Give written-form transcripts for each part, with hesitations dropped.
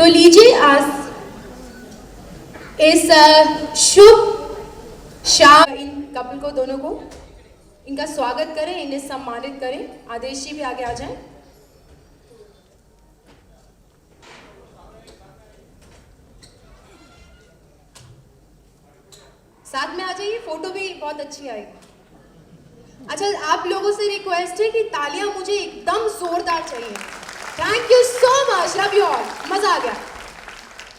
तो लीजिए आज इस शुभ शाम इन कपल को दोनों को इनका स्वागत करें, इन्हें सम्मानित करें। आदेश जी भी आगे आ जाएं। साथ में आ जाइए, फोटो भी बहुत अच्छी आएगी। अच्छा, आप लोगों से रिक्वेस्ट है कि तालियां मुझे एकदम जोरदार चाहिए। Thank you so much, love you all, मजा आ गया,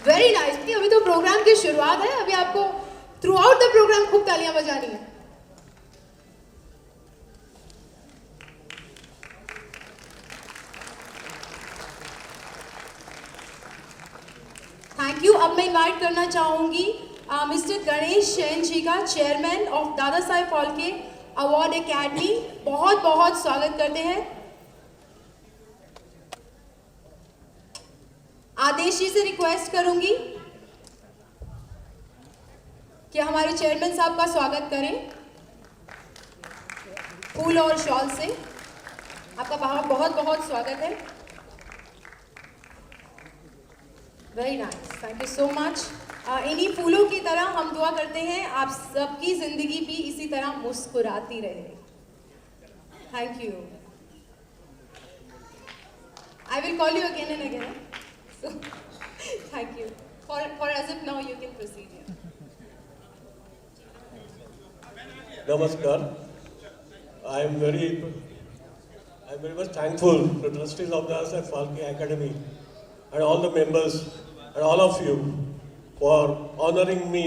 वेरी नाइस। अभी तो प्रोग्राम की शुरुआत है, अभी आपको थ्रू आउट द प्रोग्राम खूब तालियां बजानी है। Thank you. अब मैं इनवाइट करना चाहूंगी मिस्टर गणेश जैन जी का, चेयरमैन ऑफ दादा साहेब फाल्के अवार्ड एकेडमी। बहुत बहुत स्वागत करते हैं। आदेश जी से रिक्वेस्ट करूंगी कि हमारे चेयरमैन साहब का स्वागत करें फूल और शॉल से। आपका बहुत बहुत स्वागत है। Very nice, thank you so much. इन्हीं फूलों की तरह हम दुआ करते हैं आप सबकी जिंदगी भी इसी तरह मुस्कुराती रहे। Thank you. I will call you again and again. So, thank you. For as of now, you can proceed here. Namaskar. I am very much thankful to the trustees of the Dada Saheb Phalke Academy and all the members and all of you for honoring me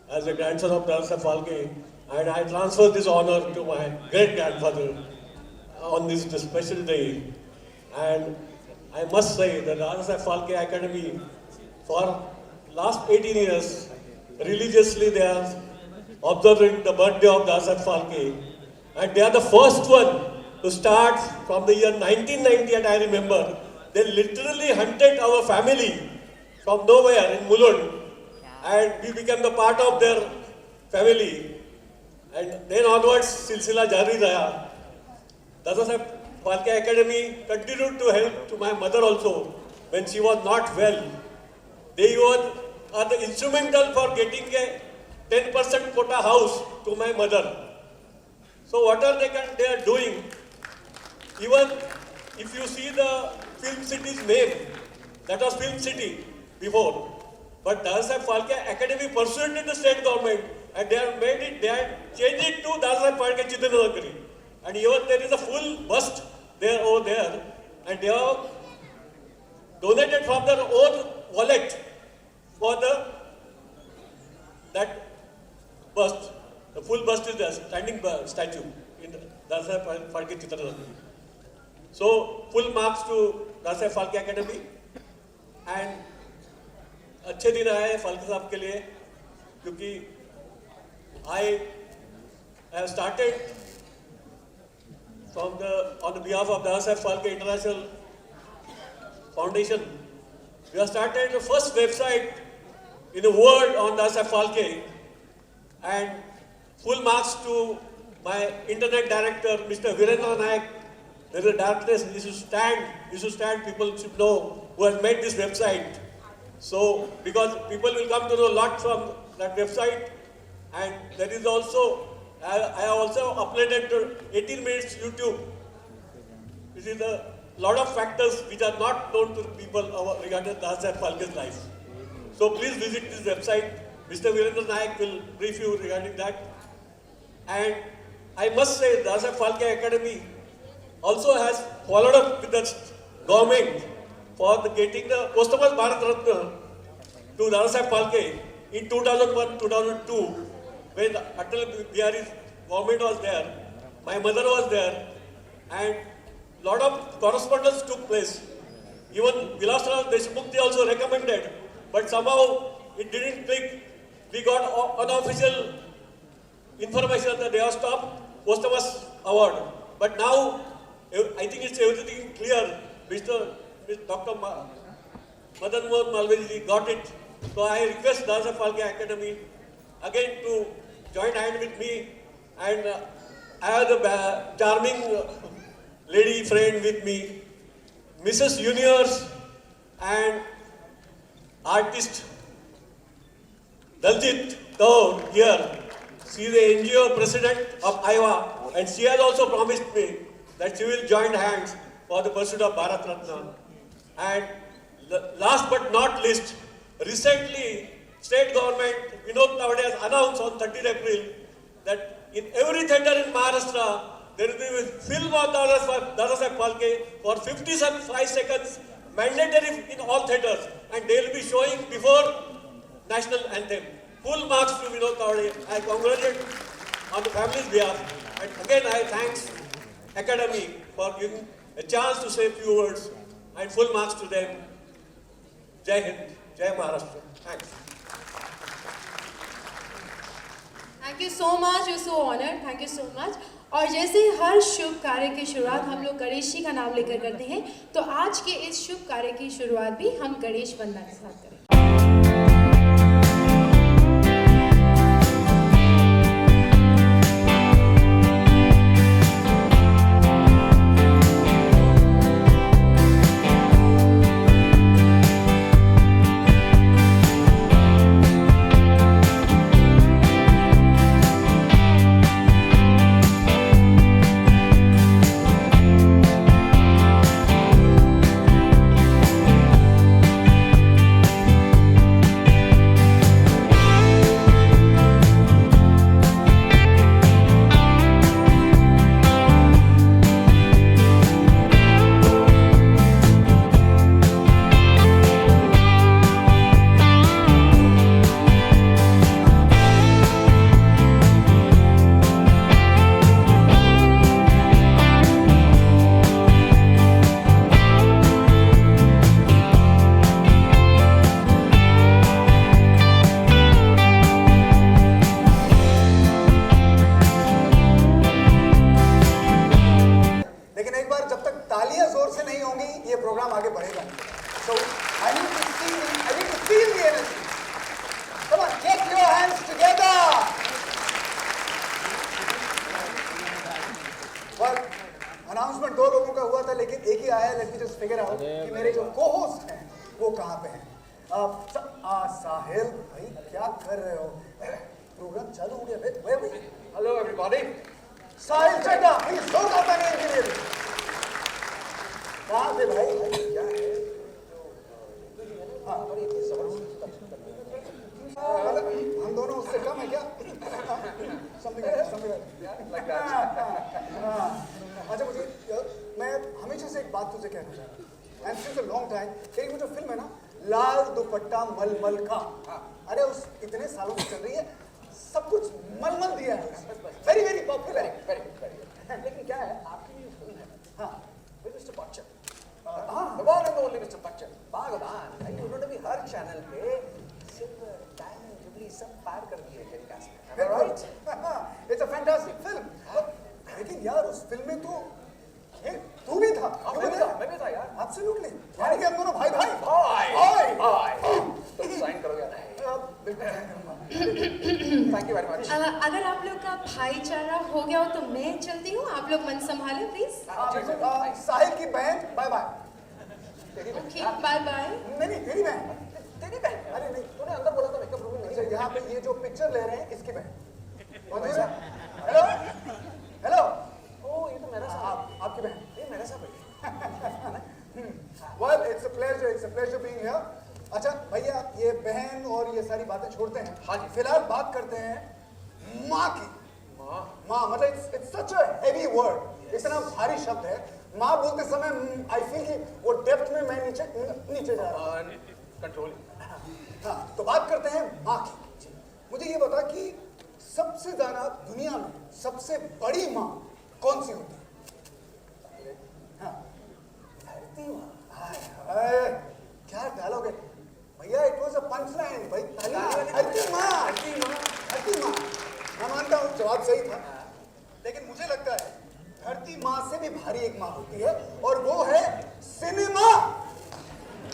as a grandson of Dada Saheb Phalke, and I transfer this honor to my great grandfather on this special day. And I must say that Dada Saheb Phalke Academy for last 18 years religiously they are observing the birthday of Dada Saheb Phalke, and they are the first one to start from the year 1990. And I remember they literally hunted our family from nowhere in Mulund, and we became the part of their family, and then onwards silsila jari raha. Dada Saheb Phalke Academy continued to help to my mother also when she was not well. They are the instrumental for getting a 10% quota house to my mother. So whatever they are doing, even if you see the Film City's name, that was Film City before, but Dada Saheb Phalke Academy pursued in the state government, and they have changed it to Dada Saheb Phalke Chidanagari, and even there is a full bust there over there, and they have donated from their own wallet for that bust. The full bust is there, standing statue in Dada Saheb Phalke Chidanagari. So full marks to Dada Saheb Phalke Academy, and अच्छे दिन आए फाल्के साहब के लिए, क्योंकि I have started on the behalf of Dada Saheb Phalke International Foundation. We have started the first website in the world on Dada Saheb Phalke, and full marks to my internet director, Mr. Virendra Nayak. There is a darkness, you should stand, people should know who has made this website. So, because people will come to know a lot from that website, and there is also, I have also uploaded to 18 minutes YouTube. This is a lot of factors which are not known to people regarding Dada Saheb Phalke's life. So please visit this website. Mr. Virendra Nayak will brief you regarding that. And I must say Dada Saheb Phalke Academy also has followed up with the government for getting the posthumous Bharat Ratna to Dada Saheb Phalke in 2001-2002, when Atal Bihari's government was there, my mother was there, and lot of correspondence took place. Even Vilasrao Deshmukh also recommended, but somehow it didn't click. We got unofficial information that they have stopped posthumous award. But now, I think it's everything clear. Dr. Madan Mohan Malviya got it. So I request Dada Saheb Phalke Academy again to join hand with me, and I have the charming lady friend with me, Mrs. Universe, and artist Daljit Kaur here. She is the NGO president of Iowa, and she has also promised me that she will join hands for the pursuit of Bharat Ratna. And last but not least, recently state government Vinod Tawade has announced on 30th April that in every theatre in Maharashtra there will be a film of Dadasaheb Phalke for 55 seconds, mandatory in all theatres, and they will be showing before national anthem. Full marks to Vinod Tawade. I congratulate on the family's behalf, and again I thanks Academy for giving a chance to say a few words, and full marks to them. Jai Hind, Jai Maharashtra. Thanks. Thank you so much, you so honoured, thank you so much. और जैसे हर शुभ कार्य की शुरुआत हम लोग गणेश जी का नाम लेकर करते हैं, तो आज के इस शुभ कार्य की शुरुआत भी हम गणेश वंदना के साथ करें। अनाउंसमेंट दो लोगों का हुआ था, लेकिन एक ही आया। Let me just figure out कि मेरे जो को-होस्ट हैं वो कहाँ पे हैं। साहिल भाई क्या कर रहे हो? प्रोग्राम चालू हो गया भाई। Hello everybody, Sahil Chadha please जोरदार तालियां इनके लिए। कहाँ से भाई? क्या है? हाँ और इतनी जबरदस्त हम दोनों उससे कम है क्या? Something like that. अच्छा मुझे मैं हमेशा से एक बात तुझे कहना चाह रहा हूँ, and since a long time, तेरी वो जो फिल्म है ना लाल दुपट्टा मलमल का, अरे उस इतने सालों से चल रही है, सब कुछ मलमल दिया है, वेरी वेरी पॉपुलर, वेरी लेकिन क्या है आपकी ये फिल्म है, हाँ विद मिस्टर बच्चन, हाँ the one and only mister Bachchan, बागबान भाई उन्होंने भी हर चैनल पे सिल्वर डायमंड जुबली सब पार कर दिए टेलीकास्ट में, right? It's a fantastic film. लेकिन यार उस फिल्म में तो तू भी था, मैं भी था यार, एब्सोल्युटली। यानी कि हम दोनों भाई भाई तुम साइन करोगे या नहीं? बिल्कुल साइन करूंगा। Thank you very much. अगर आप लोग का भाईचारा हो गया हो तो मैं चलती हूँ, आप लोग मन संभाले प्लीज। साहिल की बहन bye bye. Okay bye bye. नहीं तेरी बहन, तेरी बहन। अरे नहीं तूने अंदर बोला था मेकअप रूम में नहीं। यहाँ पे ये जो पिक्चर ले रहे हैं इसकी बहन। हेलो हेलो, ओ ये तो मेरा साहब, आपकी बहन, ये मेरा साहब है। Well, it's a pleasure being here. अच्छा भैया ये बहन और ये सारी बातें छोड़ते हैं, हाँ जी फिलहाल बात करते हैं माँ की। माँ मतलब it's such a heavy word, इतना भारी शब्द है। माँ बोलते समय I feel कि वो डेप्थ में मैं नीचे जा रहा हूँ। कंट्रोल। हाँ तो बात करते हैं माँ की। मुझे ये बता कि सबसे ज्यादा दुनिया में सबसे बड़ी माँ कौन सी होती है? हाँ धरती माँ। क्या डायलॉग है भैया, it was a punch line भाई। धरती माँ, धरती माँ, धरती माँ। मैं मानता हूँ जवाब सही था, लेकिन मुझे लगता है धरती माँ से भी भारी एक माँ होती है और वो है सिनेमा।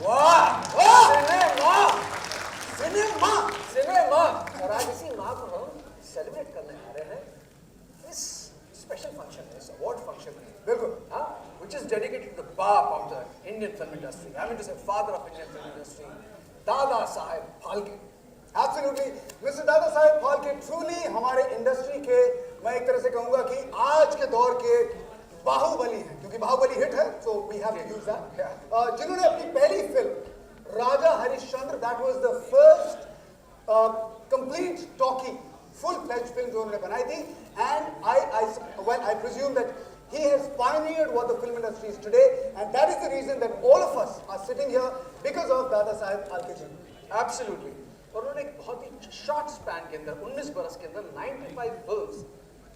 वाह वाह, सिनेमा, सिनेमा, सिनेमा। और आज इसी माँ को हम सेलिब्रेट करने आ रहे हैं इस स्पेशल फंक्शन में, इस अवार्ड फंक्शन में। बिल्कुल हाँ, which is dedicated to the Bap of the Indian film industry. I mean to say father of Indian film industry, दादा साहेब फाल्के। Absolutely, Mr. दादा साहेब फाल्के truly हमारे इंडस्ट्री के, मैं एक तरह से कहूंगा कि आज के दौर के बाहुबली हैं, क्योंकि बाहुबली हिट है, so we have to use that. जिन्होंने अपनी पहली film Raja Harishchandra, that was the first complete talkie, full-fledged film जो उन्होंने बनाई थी, and I presume that he has pioneered what the film industry is today, and that is the reason that all of us are sitting here because of दादा साहेब फाल्के जी। Absolutely. और उन्होंने एक बहुत ही short span के अंदर 19 बरस के अंदर 95 फिल्म्स,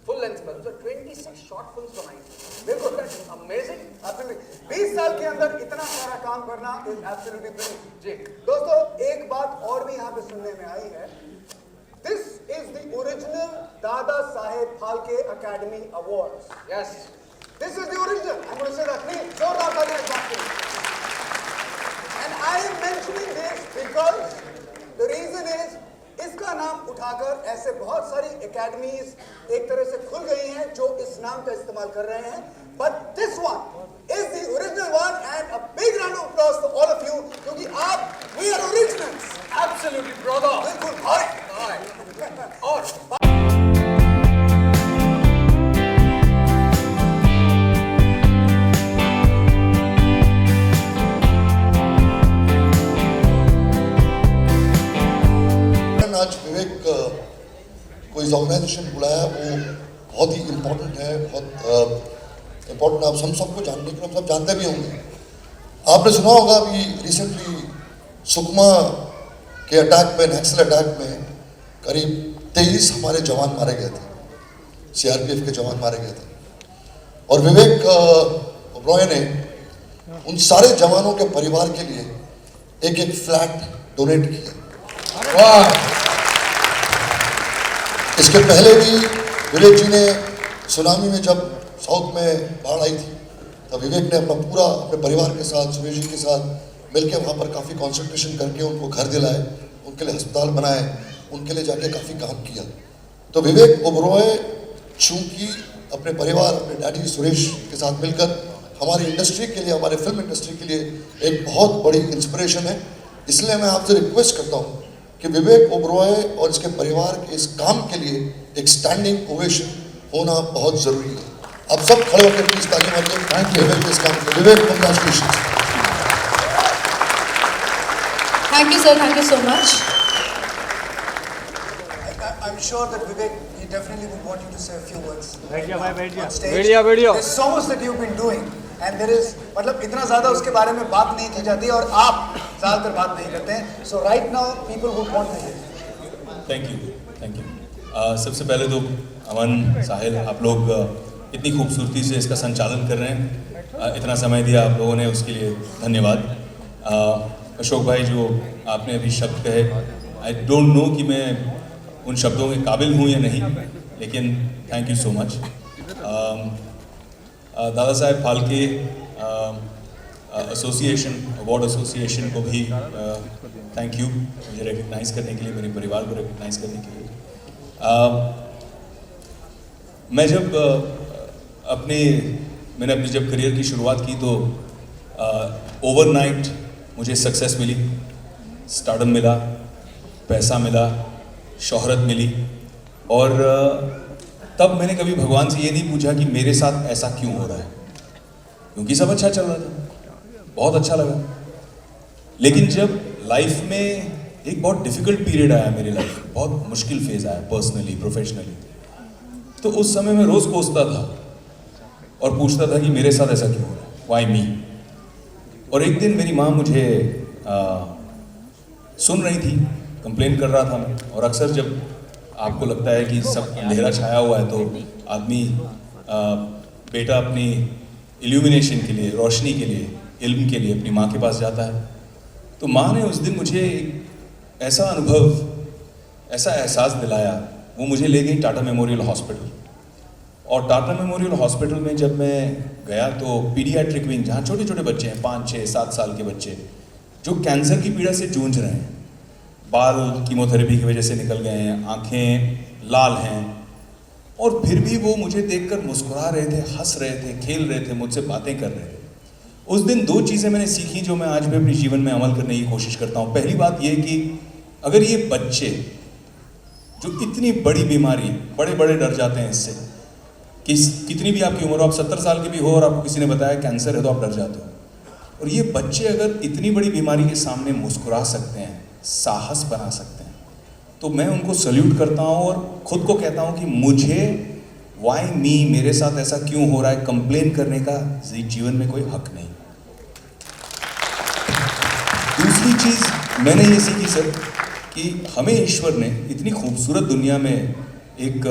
फुल लेंथ फिल्म्स और 26 शॉर्ट फिल्म्स बनाई। बिल्कुल, दैट्स अमेजिंग। Absolutely, 20 साल के अंदर इतना सारा काम करना is absolutely brilliant। जी दोस्तों, एक बात और भी यहाँ पे सुनने में आई है, this is the original Dada Saheb Phalke Academy Awards। Yes This is the original. I'm going to say that. Please, जोरदार तालियां इस बात के लिए। And I am mentioning this because the reason is, इसका नाम उठाकर ऐसे बहुत सारी एकेडमीज एक तरह से खुल गई हैं जो इस नाम का इस्तेमाल कर रहे हैं, but this one is the original one, and a big round of applause for all of you, क्योंकि आप, we are originals। Absolutely brother. बिल्कुल भाई। और आज विवेक को इस ऑर्गेनाइजेशन बुलाया, वो बहुत ही इम्पोर्टेंट है, बहुत इम्पोर्टेंट। आप हम सबको जानने के, हम सब जानते भी होंगे। आपने सुना होगा अभी रिसेंटली सुकमा के अटैक में, नक्सल अटैक में करीब 23 हमारे जवान मारे गए थे, CRPF के जवान मारे गए थे। और विवेक ओबरॉय ने उन सारे जवानों के परिवार के लिए एक फ्लैट डोनेट किया। वाह! इसके पहले भी विवेक जी ने सुनामी में, जब साउथ में बाढ़ आई थी, तब विवेक ने अपने परिवार के साथ, सुरेश जी के साथ मिलकर वहाँ पर काफ़ी कंसंट्रेशन करके उनको घर दिलाए, उनके लिए अस्पताल बनाए, उनके लिए जाके काफ़ी काम किया। तो विवेक ओबरॉय चूँकि अपने परिवार, अपने डैडी सुरेश के साथ मिलकर हमारी इंडस्ट्री के लिए, हमारे फिल्म इंडस्ट्री के लिए एक बहुत बड़ी इंस्पिरेशन है। इसलिए मैं आपसे रिक्वेस्ट करता हूँ कि विवेक ओबरॉय और इसके परिवार के इस काम के लिए एक स्टैंडिंग ओवेशन होना बहुत जरूरी है। आप सब खड़े होकर प्लीज ताली मारिए। थैंक यू विवेक के इस काम के लिए। विवेक, congratulations. Thank you, sir. Thank you so much. I'm sure that Vivek, he definitely would want you to say a few words on stage. बढ़िया। There's so much that you've been doing, and there is, मतलब इतना ज़्यादा उसके बारे में बात नहीं की जाती और आप ज़्यादातर बात नहीं करते हैं। So right now, people would want to hear. Thank you. सबसे पहले तो अमन, साहिल, आप लोग इतनी खूबसूरती से इसका संचालन कर रहे हैं, इतना समय दिया आप लोगों ने, उसके लिए धन्यवाद। अशोक भाई, जो आपने अभी शब्द कहे, आई डोंट नो कि मैं उन शब्दों के काबिल हूँ या नहीं, लेकिन थैंक यू सो मच। दादा Saheb Phalke association, award association को भी थैंक यू, मुझे रिकग्नाइज़ करने के लिए, मेरे परिवार को रिकग्नाइज़ करने के लिए। मैं जब मैंने अपनी जब करियर की शुरुआत की, तो ओवरनाइट मुझे सक्सेस मिली, स्टारडम मिला, पैसा मिला, शोहरत मिली, और तब मैंने कभी भगवान से ये नहीं पूछा कि मेरे साथ ऐसा क्यों हो रहा है, क्योंकि सब अच्छा चल रहा था, बहुत अच्छा लगा। लेकिन जब लाइफ में एक बहुत डिफ़िकल्ट पीरियड आया, मेरी लाइफ में बहुत मुश्किल फेज़ आया, पर्सनली, प्रोफेशनली, तो उस समय मैं रोज़ कोसता था और पूछता था कि मेरे साथ ऐसा क्यों हो रहा है, वाई मी। और एक दिन मेरी माँ मुझे सुन रही थी, कंप्लेन कर रहा था मैं, और अक्सर जब आपको लगता है कि सब अंधेरा छाया हुआ है, तो आदमी बेटा अपनी इल्यूमिनेशन के लिए, रोशनी के लिए, इल्म के लिए अपनी माँ के पास जाता है। तो माँ ने उस दिन मुझे ऐसा अनुभव, ऐसा एहसास दिलाया, वो मुझे ले गई टाटा मेमोरियल हॉस्पिटल। और टाटा मेमोरियल हॉस्पिटल में जब मैं गया, तो पीडियाट्रिक विंग, जहाँ छोटे छोटे बच्चे हैं, 5, 6, 7 साल के बच्चे, जो कैंसर की पीड़ा से जूझ रहे हैं, बाल कीमोथेरेपी की वजह से निकल गए हैं, आंखें लाल हैं, और फिर भी वो मुझे देखकर मुस्कुरा रहे थे, हंस रहे थे, खेल रहे थे, मुझसे बातें कर रहे थे। उस दिन 2 चीज़ें मैंने सीखी जो मैं आज भी अपने जीवन में अमल करने की कोशिश करता हूँ। पहली बात ये कि अगर ये बच्चे जो इतनी बड़ी बीमारी, बड़े बड़े डर जाते हैं इससे, कि कितनी भी आपकी उम्र हो, आप 70 साल के भी हो और आपको किसी ने बताया कैंसर है तो आप डर जाते हो, और ये बच्चे अगर इतनी बड़ी बीमारी के सामने मुस्कुरा सकते हैं, साहस बना सकते हैं, तो मैं उनको सल्यूट करता हूँ और खुद को कहता हूँ कि मुझे वाई मी, मेरे साथ ऐसा क्यों हो रहा है, कंप्लेन करने का जीवन में कोई हक नहीं। दूसरी चीज़ मैंने ये सीखी सर कि हमें ईश्वर ने इतनी खूबसूरत दुनिया में एक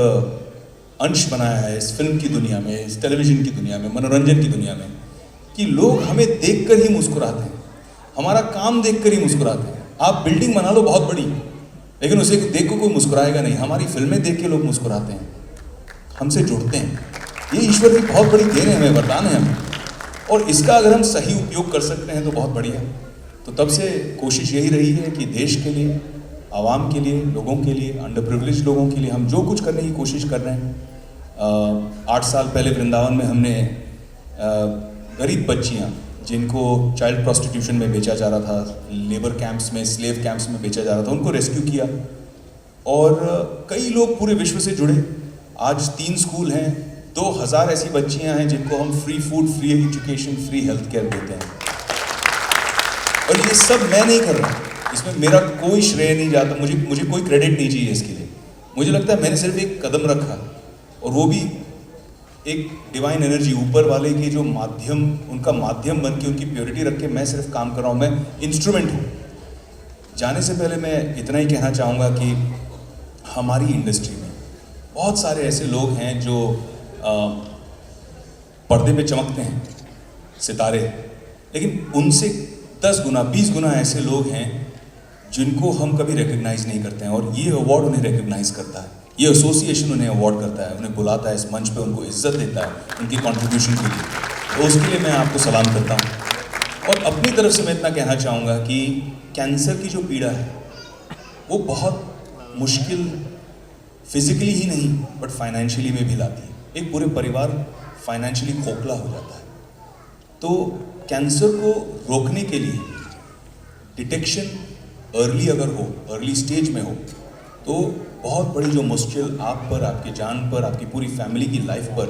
अंश बनाया है, इस फिल्म की दुनिया में, इस टेलीविज़न की दुनिया में, मनोरंजन की दुनिया में, कि लोग हमें देखकर ही मुस्कुराते हैं, हमारा काम देखकर ही मुस्कुराते हैं। आप बिल्डिंग बना लो बहुत बड़ी, लेकिन उसे देख को कोई मुस्कुराएगा नहीं। हमारी फिल्में देख के लोग मुस्कुराते हैं, हमसे जुड़ते हैं। ये ईश्वर की बहुत बड़ी देन है, हमें वरदान है हमें, और इसका अगर हम सही उपयोग कर सकते हैं तो बहुत बढ़िया। तो तब से कोशिश यही रही है कि देश के लिए, आवाम के लिए, लोगों के लिए, अंडर प्रिविलेज लोगों के लिए हम जो कुछ करने की कोशिश कर रहे हैं। 8 साल पहले वृंदावन में हमने गरीब बच्चियाँ जिनको चाइल्ड प्रोस्टिट्यूशन में बेचा जा रहा था, लेबर कैंप्स में, स्लेव कैंप्स में बेचा जा रहा था, उनको रेस्क्यू किया, और कई लोग पूरे विश्व से जुड़े। आज 3 स्कूल हैं, 2000 ऐसी बच्चियाँ हैं जिनको हम free food, free education, free health care देते हैं। और ये सब मैं नहीं कर रहा, इसमें मेरा कोई श्रेय नहीं जाता, मुझे कोई क्रेडिट नहीं चाहिए इसके लिए। मुझे लगता है मैंने सिर्फ एक कदम रखा, और वो भी एक डिवाइन एनर्जी, ऊपर वाले के जो माध्यम, उनका माध्यम बन के, उनकी प्योरिटी रख के मैं सिर्फ काम कर रहा हूँ, मैं इंस्ट्रूमेंट हूँ। जाने से पहले मैं इतना ही कहना चाहूँगा कि हमारी इंडस्ट्री में बहुत सारे ऐसे लोग हैं जो पर्दे पे चमकते हैं, सितारे, लेकिन उनसे 10 गुना, 20 गुना ऐसे लोग हैं जिनको हम कभी रिकग्नाइज नहीं करते हैं, और ये अवार्ड उन्हें रिकग्नाइज करता है, ये एसोसिएशन उन्हें अवार्ड करता है, उन्हें बुलाता है इस मंच पे, उनको इज्जत देता है उनकी कंट्रीब्यूशन के लिए। तो उसके लिए मैं आपको सलाम करता हूँ। और अपनी तरफ से मैं इतना कहना चाहूँगा कि कैंसर की जो पीड़ा है वो बहुत मुश्किल, फिजिकली ही नहीं बट फाइनेंशियली में भी लाती है। एक पूरे परिवार फाइनेंशियली खोखला हो जाता है। तो कैंसर को रोकने के लिए डिटेक्शन अर्ली अगर हो, अर्ली स्टेज में हो, तो बहुत बड़ी जो मुश्किल आप पर, आपकी जान पर, आपकी पूरी फैमिली की लाइफ पर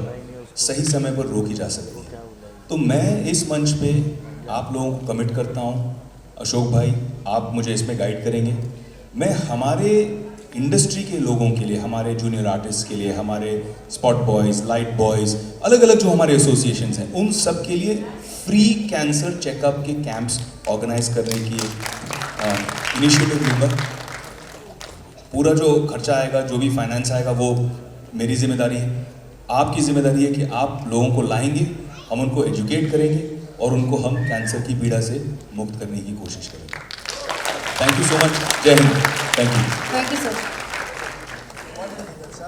सही समय पर रोकी जा सकती है। तो मैं इस मंच पे आप लोगों को कमिट करता हूँ, अशोक भाई आप मुझे इसमें गाइड करेंगे। मैं हमारे इंडस्ट्री के लोगों के लिए, हमारे जूनियर आर्टिस्ट के लिए, हमारे स्पॉट बॉयज़, लाइट बॉयज़, अलग अलग जो हमारे एसोसिएशंस हैं, उन सब के लिए फ्री कैंसर चेकअप के कैंप्स ऑर्गेनाइज करने की इनिशिएटिव लूँगा। पूरा जो खर्चा आएगा, जो भी फाइनेंस आएगा, वो मेरी जिम्मेदारी है। आपकी जिम्मेदारी है कि आप लोगों को लाएंगे, हम उनको एजुकेट करेंगे और उनको हम कैंसर की पीड़ा से मुक्त करने की कोशिश करेंगे। Thank you so much. जय हिंद। Thank you. Thank you sir.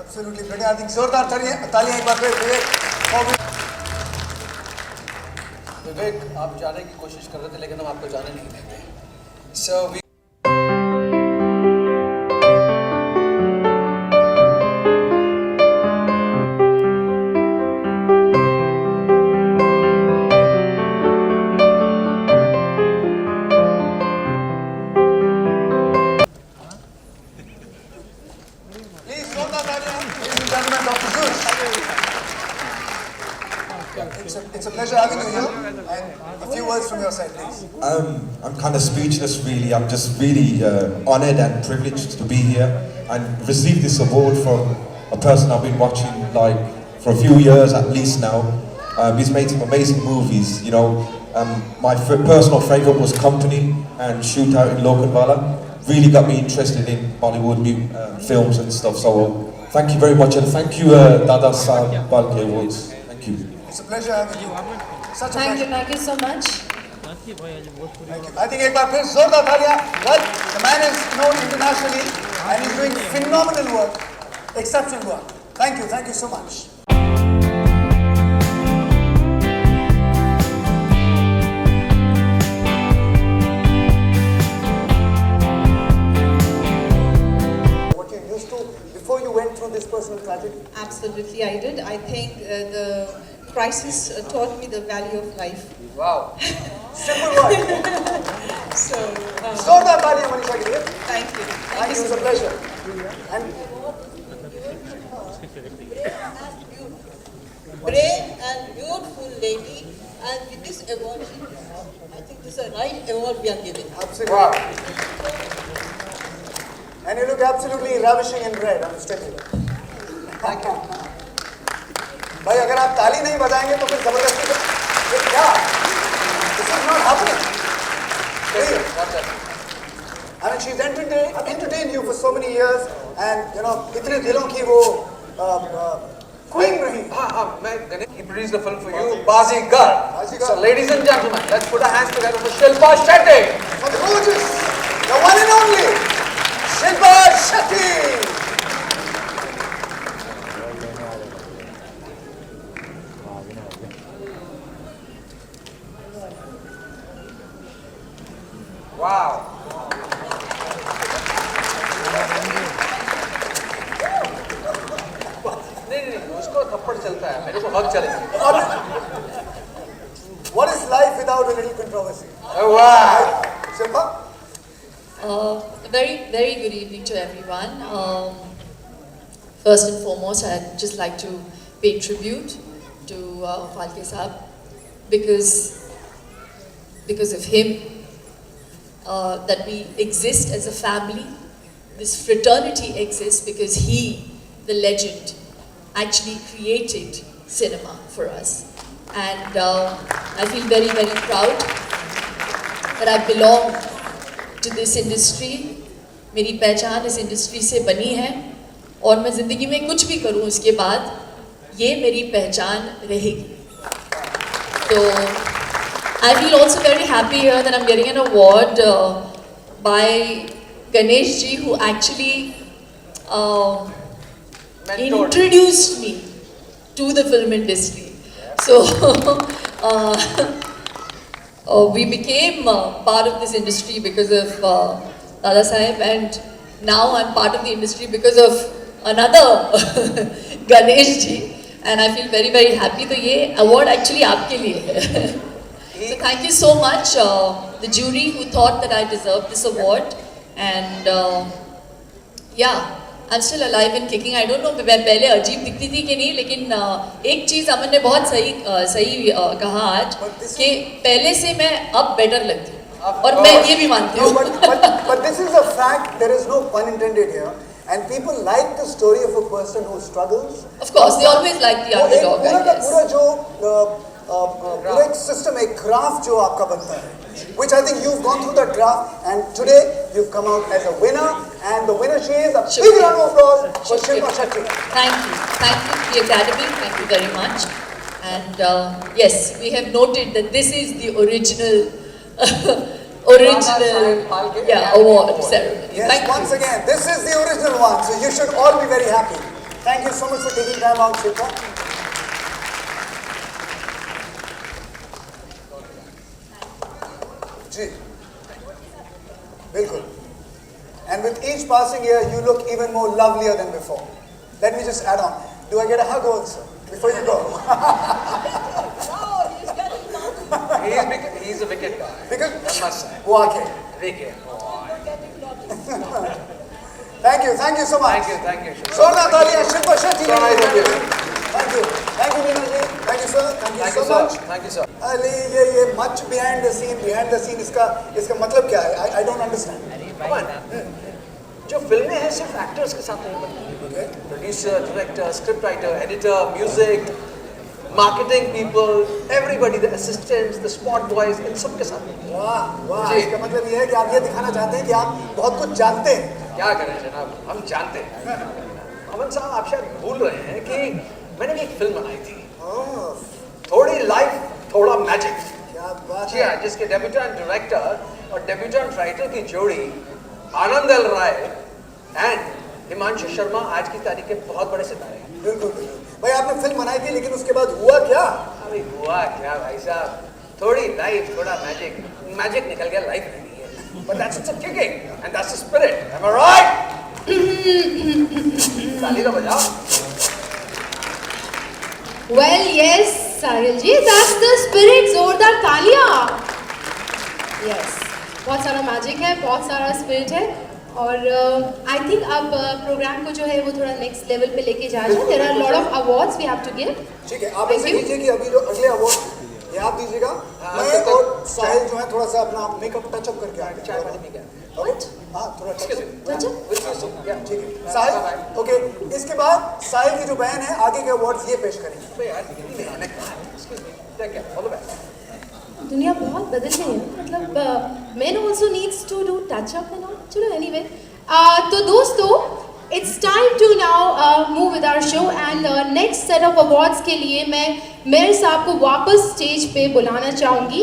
Absolutely brilliant. I think जोरदार तालियां एक बार फिर विवेक, आप जाने की कोशिश कर रहे थे लेकिन हम आपको जाने नहीं देंगे। So we Please, जोरदार तालियां. Ladies and gentlemen, Dr. Zeus. It's a pleasure having you here. And a few words from your side, please. I'm kind of speechless, really. I'm just really honored and privileged to be here and receive this award from a person I've been watching like for a few years at least now. He's made some amazing movies. You know, my personal favorite was Company and Shootout in Lokhandwala. Really got me interested in Bollywood films and stuff. So thank you very much, and thank you, Dada Saab Phalke Awards. Thank you. It's a pleasure having you. Such a pleasure. Thank you so much. Thank you. I think एक बार फिर जोरदार तालियां. Well, the man is known internationally and he's doing phenomenal work, exceptional work. Thank you so much. What you used to before you went through this personal tragedy? Absolutely, I did. I think the crisis taught me the value of life. Wow. Simple word. So, जोरदार तालियां मनीषा के लिए. thank you. Thank you, it's a pleasure. And brave and beautiful lady, and with this award, I think this is a right award we are giving. absolutely. Wow. And you look absolutely ravishing in red. I'm just telling you. Thank you. भाई अगर आप ताली नहीं बजाएंगे तो फिर जबरदस्ती से ये क्या? This is not happening. Please. What's that? I mean, she's entertained you for so many years, and you know, इतने दिलों की वो queen रही. He produced a film for you, Bazigar. Bazigar. So, ladies and gentlemen, let's put our hands together for Shilpa Shetty. For the gorgeous, the one and only Shilpa Shetty. Wow. नहीं, उसको थप्पड़ चलता है, मेरे को हक चलेगा. What is life without a little controversy? Oh, wow. Shilpa? Very, very good evening to everyone. First and foremost, I'd just like to pay tribute to Phalke Saab because of him that we exist as a family. This fraternity exists because he, the legend, actually created cinema for us. And I feel very, very proud that I belong to this industry. मेरी पहचान इस industry से बनी है और मैं ज़िंदगी में कुछ भी करूँ उसके बाद ये मेरी पहचान रहेगी. तो I feel also very happy here that I'm getting an award by Ganesh ji, who actually introduced me to the film industry. So we became part of this industry because of Dada Saheb, and now I'm part of the industry because of another Ganesh ji, and I feel very, very happy. तो ये award actually आपके लिए है. So thank you so much, the jury who thought that I deserved this award, and yeah, I'm still alive and kicking. I don't know मैं पहले अजीब दिखती थी कि नहीं, लेकिन एक चीज़ अमन ने बहुत सही कहा आज कि पहले से मैं अब better लगती हूँ और मैं ये भी मानती हूँ. But this is a fact. There is no pun intended here. And people like the story of a person who struggles. Of course, they always like the underdog, I guess. पूरा जो पूरा एक system, एक graph जो आपका बनता है, which I think you've gone through that graph, and today you've come out as a winner, and the winner she is. A big round of applause for Shilpa Shetty. Thank you to the Academy, thank you very much. And yes, we have noted that this is the original award ceremony. Yes, once again, this is the original one, so you should all be very happy. Thank you so much for taking time out, Shilpa. जी, बिल्कुल. And with each passing year, you look even more lovelier than before. Let me just add on. Do I get a hug also before you go? He's a wicked guy. Because वो आके. Wicked. Thank you so much. Thank you. जोरदार तालियां Shilpa Shetty. So nice of you. Thank you, Meena ji. Thank you, sir. Thank you so much. Thank you, sir. अरे ये much behind the scene इसका मतलब क्या है? I don't understand. Come on. जो फिल्में हैं सिर्फ एक्टर्स के साथ नहीं बनती. Producer, director, script writer, editor, music, marketing people, everybody, the assistants, the spot boys, इन सब के साथ. वाह. इसका मतलब ये है कि आप ये दिखाना चाहते हैं कि आप बहुत कुछ जानते हैं. क्या करें जनाब, हम जानते हैं. अमन साहब, आप शायद भूल रहे हैं कि मैंने भी एक फिल्म बनाई थी. थोड़ी लाइफ, थोड़ा मैजिक. क्या बात जी हाँ, जिसके डेब्यूटेंट डायरेक्टर और डेब्यूटेंट राइटर की जोड़ी आनंद एल राय एंड हिमांशु शर्मा आज की तारीख के बहुत बड़े सितारे हैं. बिल्कुल. भाई आपने फिल्म बनाई थी, लेकिन उसके बाद हुआ क्या? अभी हुआ क्या भाई साहब, थोड़ी लाइफ, थोड़ा मैजिक निकल गया, लाइफ नहीं है. But that's it's a kicking and that's the spirit. Am I right? ताली तो बजाओ। Well, yes, Sahil ji, that's the spirit. जोरदार तालियां। Yes, बहुत सारा मैजिक है, बहुत सारा स्पिरिट है, और आई थिंक अब प्रोग्राम को जो है वो थोड़ा नेक्स्ट लेवल पे लेके जाएगा। There are lot of awards we have to give. ठीक है, आप ऐसे कीजिए कि अभी जो अगले अवार्ड ये आप दीजिएगा, मैं और साहिल जो है थोड़ा सा अपना मेकअप टचअप करके आएंगे। चाय पानी पी के। What? हाँ, थोड़ा टचअप। ठीक है साहिल, ओके। इसके बाद साहिल की जो बहन है आगे के अवार्ड्स ये पेश करेंगे। दुनिया बहुत बदल गई है, मतलब men also needs to do touch up and all. चलो anyway, तो दोस्तों it's time to now move with our show, and next set of awards के लिए मैं मेयर साहब को वापस स्टेज पे बुलाना चाहूँगी।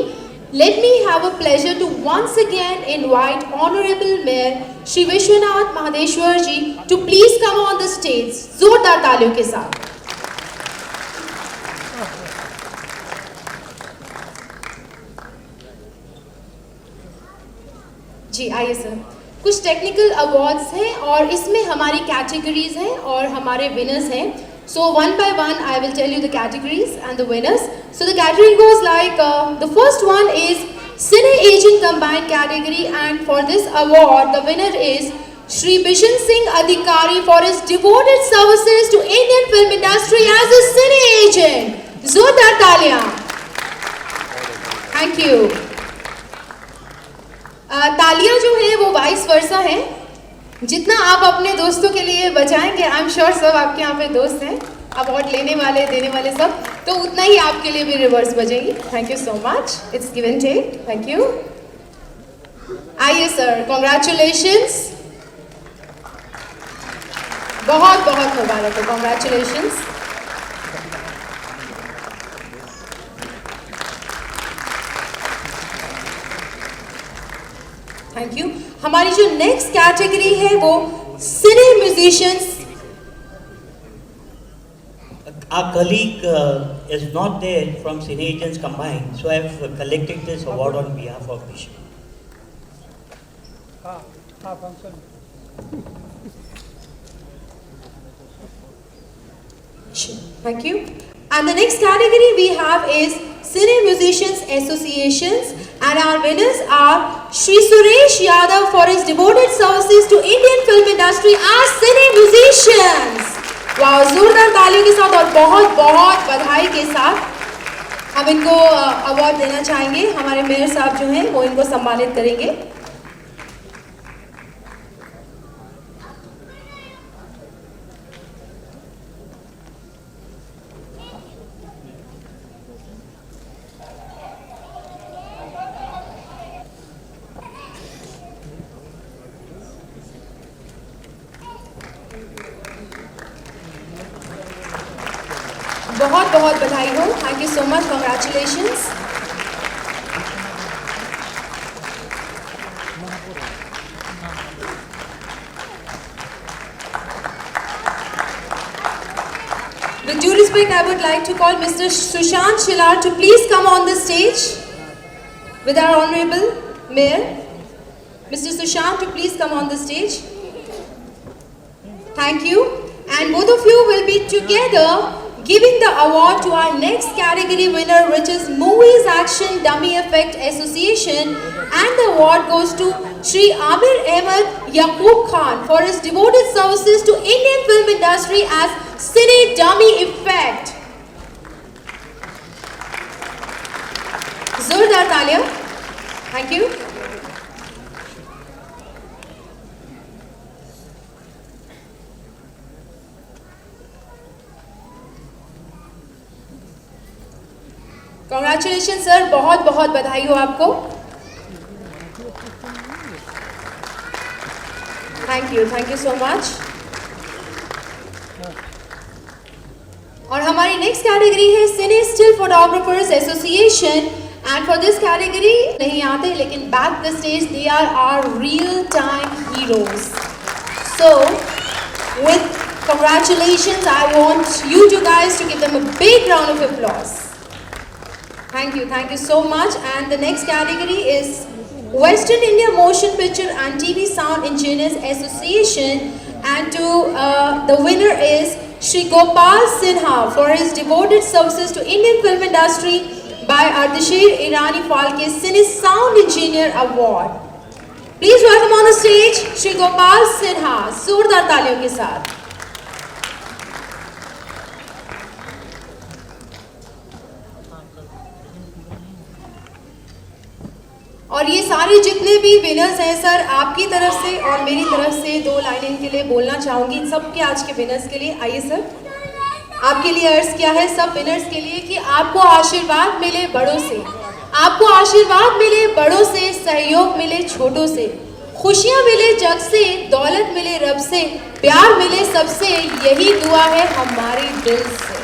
Let me have a pleasure to once again invite Honorable Mayor Shri Vishwanath Mahadeshwar ji to please come on the stage. जोरदार तालियों के साथ। जी आइए सर। कुछ टेक्निकल अवार्ड्स हैं और इसमें हमारी कैटेगरीज हैं और हमारे विनर्स हैं। So one by one I will tell you the categories and the winners. So the category goes like the first one is Cine Agent Combined category, and for this award the winner is Shri Bishan Singh Adhikari for his devoted services to Indian film industry as a cine agent. जोरदार तालियां। Thank you. तालियां जो है वो vice versa है, जितना आप अपने दोस्तों के लिए बजाएंगे, आई एम श्योर सब आपके यहाँ पे दोस्त हैं, अवार्ड लेने वाले देने वाले सब, तो उतना ही आपके लिए भी रिवर्स बजेंगी। Thank you so much, it's give and take. Thank you. आइए सर, कॉन्ग्रेचुलेशंस, बहुत बहुत मुबारक हो, कॉन्ग्रेचुलेशंस। Thank you. हमारी जो नेक्स्ट कैटेगरी है वो सिने musicians. Our colleague is not there from Cine Agents Combined, so I have collected this award on behalf of Bishop. Thank you. And the next category we have is Cine Musicians Associations, and our winners are Shri Suresh Yadav for his devoted services to Indian film industry as Cine Musicians. वाह, जोरदार तालियों के साथ और बहुत बहुत बधाई के साथ हम इनको अवार्ड देना चाहेंगे। हमारे मेयर साहब जो हैं वो इनको सम्मानित करेंगे। बहुत बहुत बधाई हो। Thank you so much, congratulations. With due respect, I would like to call Mr. Sushant Shilar to please come on the stage with our Honorable Mayor. Mr. Sushant to please come on the stage. Thank you. And both of you will be together giving the award to our next category winner, which is Movies Action Dummy Effect Association, and the award goes to Shri Amir Ahmed Yaqub Khan for his devoted services to Indian film industry as Cine Dummy Effect. Zordar taaliyan. Thank you. Congratulation sir, बहुत बहुत बधाई हो आपको। Thank you so much. और हमारी next category है cine still photographers association, and for this category नहीं आते लेकिन back the stage they are our real time heroes. So with congratulations, I want you two guys to give them a big round of applause. Thank you so much. And the next category is Western India Motion Picture and TV Sound Engineers Association, And to the winner is Shri Gopal Sinha for his devoted services to Indian film industry by Ardeshir Irani Phalke Cine Sound Engineer Award. Please welcome on the stage Shri Gopal Sinha. जोरदार तालियों के साथ. और ये सारे जितने भी winners हैं सर, आपकी तरफ से और मेरी तरफ से 2 लाइनें इनके लिए बोलना चाहूँगी, इन सब के आज के विनर्स के लिए. आइए सर, आपके लिए अर्ज किया है सब विनर्स के लिए कि आपको आशीर्वाद मिले बड़ों से, आपको आशीर्वाद मिले बड़ों से, सहयोग मिले छोटों से, खुशियाँ मिले जग से, दौलत मिले रब से, प्यार मिले सबसे, यही दुआ है हमारे दिल से.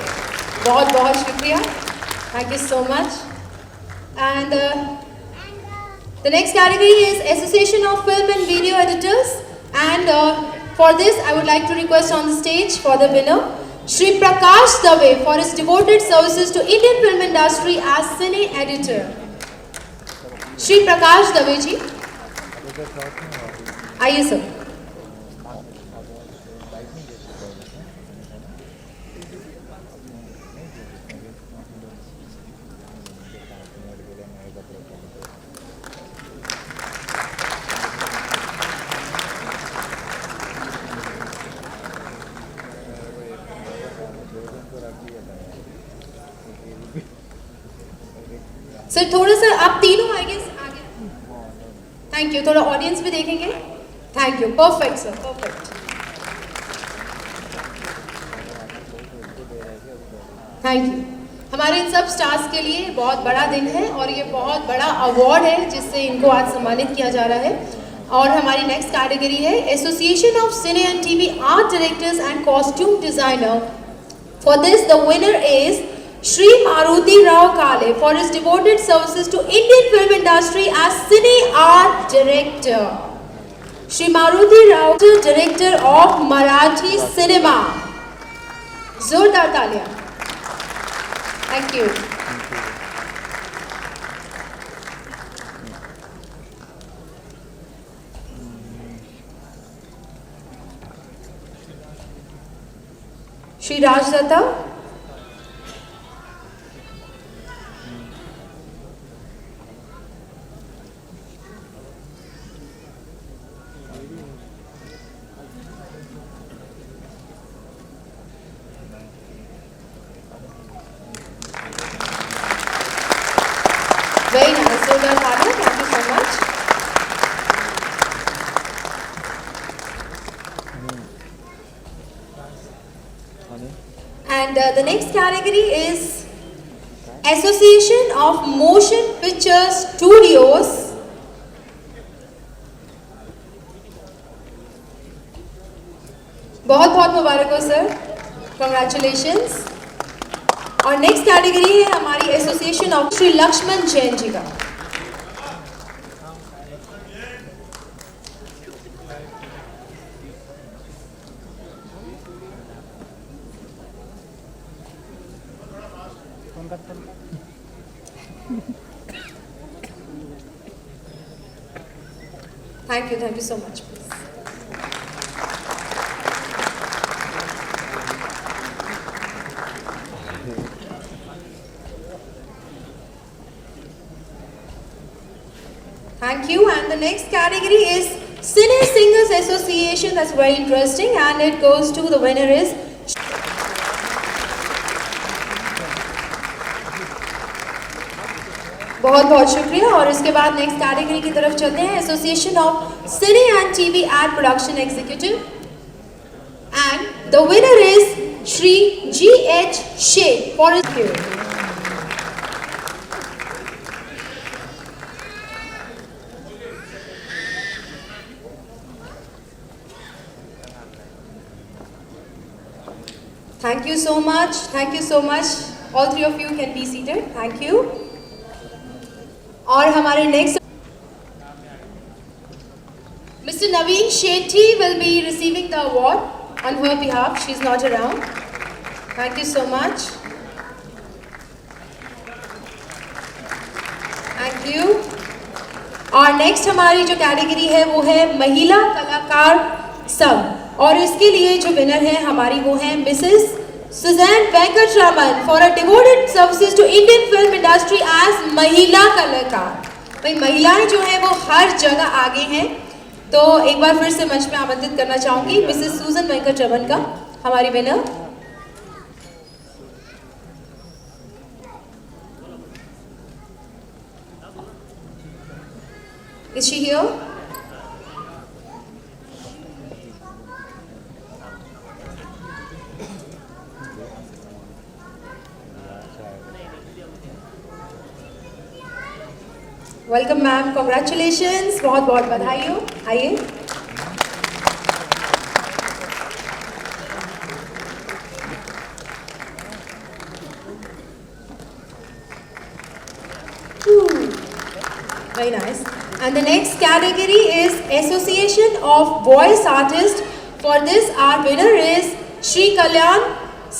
बहुत बहुत शुक्रिया. Thank you so much. And the next category is Association of Film and Video Editors, and for this I would like to request on the stage for the winner Shri Prakash Dave for his devoted services to Indian film industry as cine editor. Shri Prakash Dave ji, आइए sir. Sir थोड़ा सा आप तीनों आगे. Thank you. थोड़ा audience भी देखेंगे. Thank you. Perfect sir, perfect. Thank you. हमारे इन सब स्टार्स के लिए बहुत बड़ा दिन है और ये बहुत बड़ा अवार्ड है जिससे इनको आज सम्मानित किया जा रहा है. और हमारी नेक्स्ट कैटेगरी है association of cine and TV art directors and costume designer. For this the winner is Shri Maruti Rao Kale for his devoted services to Indian film industry as cine art director. Shri Maruti Rao, director of Marathi cinema. जोरदार तालियां. Thank you. Shri Rajdatta. Very nice. So well done. Thank you so much. And the next category is Association of Motion Picture Studios. बहुत बहुत मुबारक हो sir. Congratulations. और next category है हमारी association of Shri Lakshman Jain ji का. Thank you so much. Thank you. And the next category is Cine Singers Association. That's very interesting, and it goes to the winner is बहुत बहुत शुक्रिया. और इसके बाद नेक्स्ट कैटेगरी की तरफ चलते हैं. Association of cine and TV ad production executive, and the winner is Shri G.H. Shea for his. Thank you so much. Thank you so much. All three of you can be seated. Thank you. और हमारे next Mr. Naveen Shetty will be receiving the award on her behalf. She's not around. Thank you so much. Thank you. और next हमारी जो category है वो है महिला कलाकार संघ. और इसके लिए जो विनर है हमारी वो है Mrs Suzanne Venkataraman for a devoted services to Indian film industry as महिला कलाकार। भाई महिलाएं जो है वो हर जगह आगे हैं, तो एक बार फिर से मंच में आमंत्रित करना चाहूंगी मिसेस सुजैन वेंकटरामन का, हमारी winner. Is she here? Welcome ma'am, congratulations, बहुत बहुत बधाई हो। आइए। Very nice. And the next category is Association of Voice Artists. For this, our winner is Shri Kalyan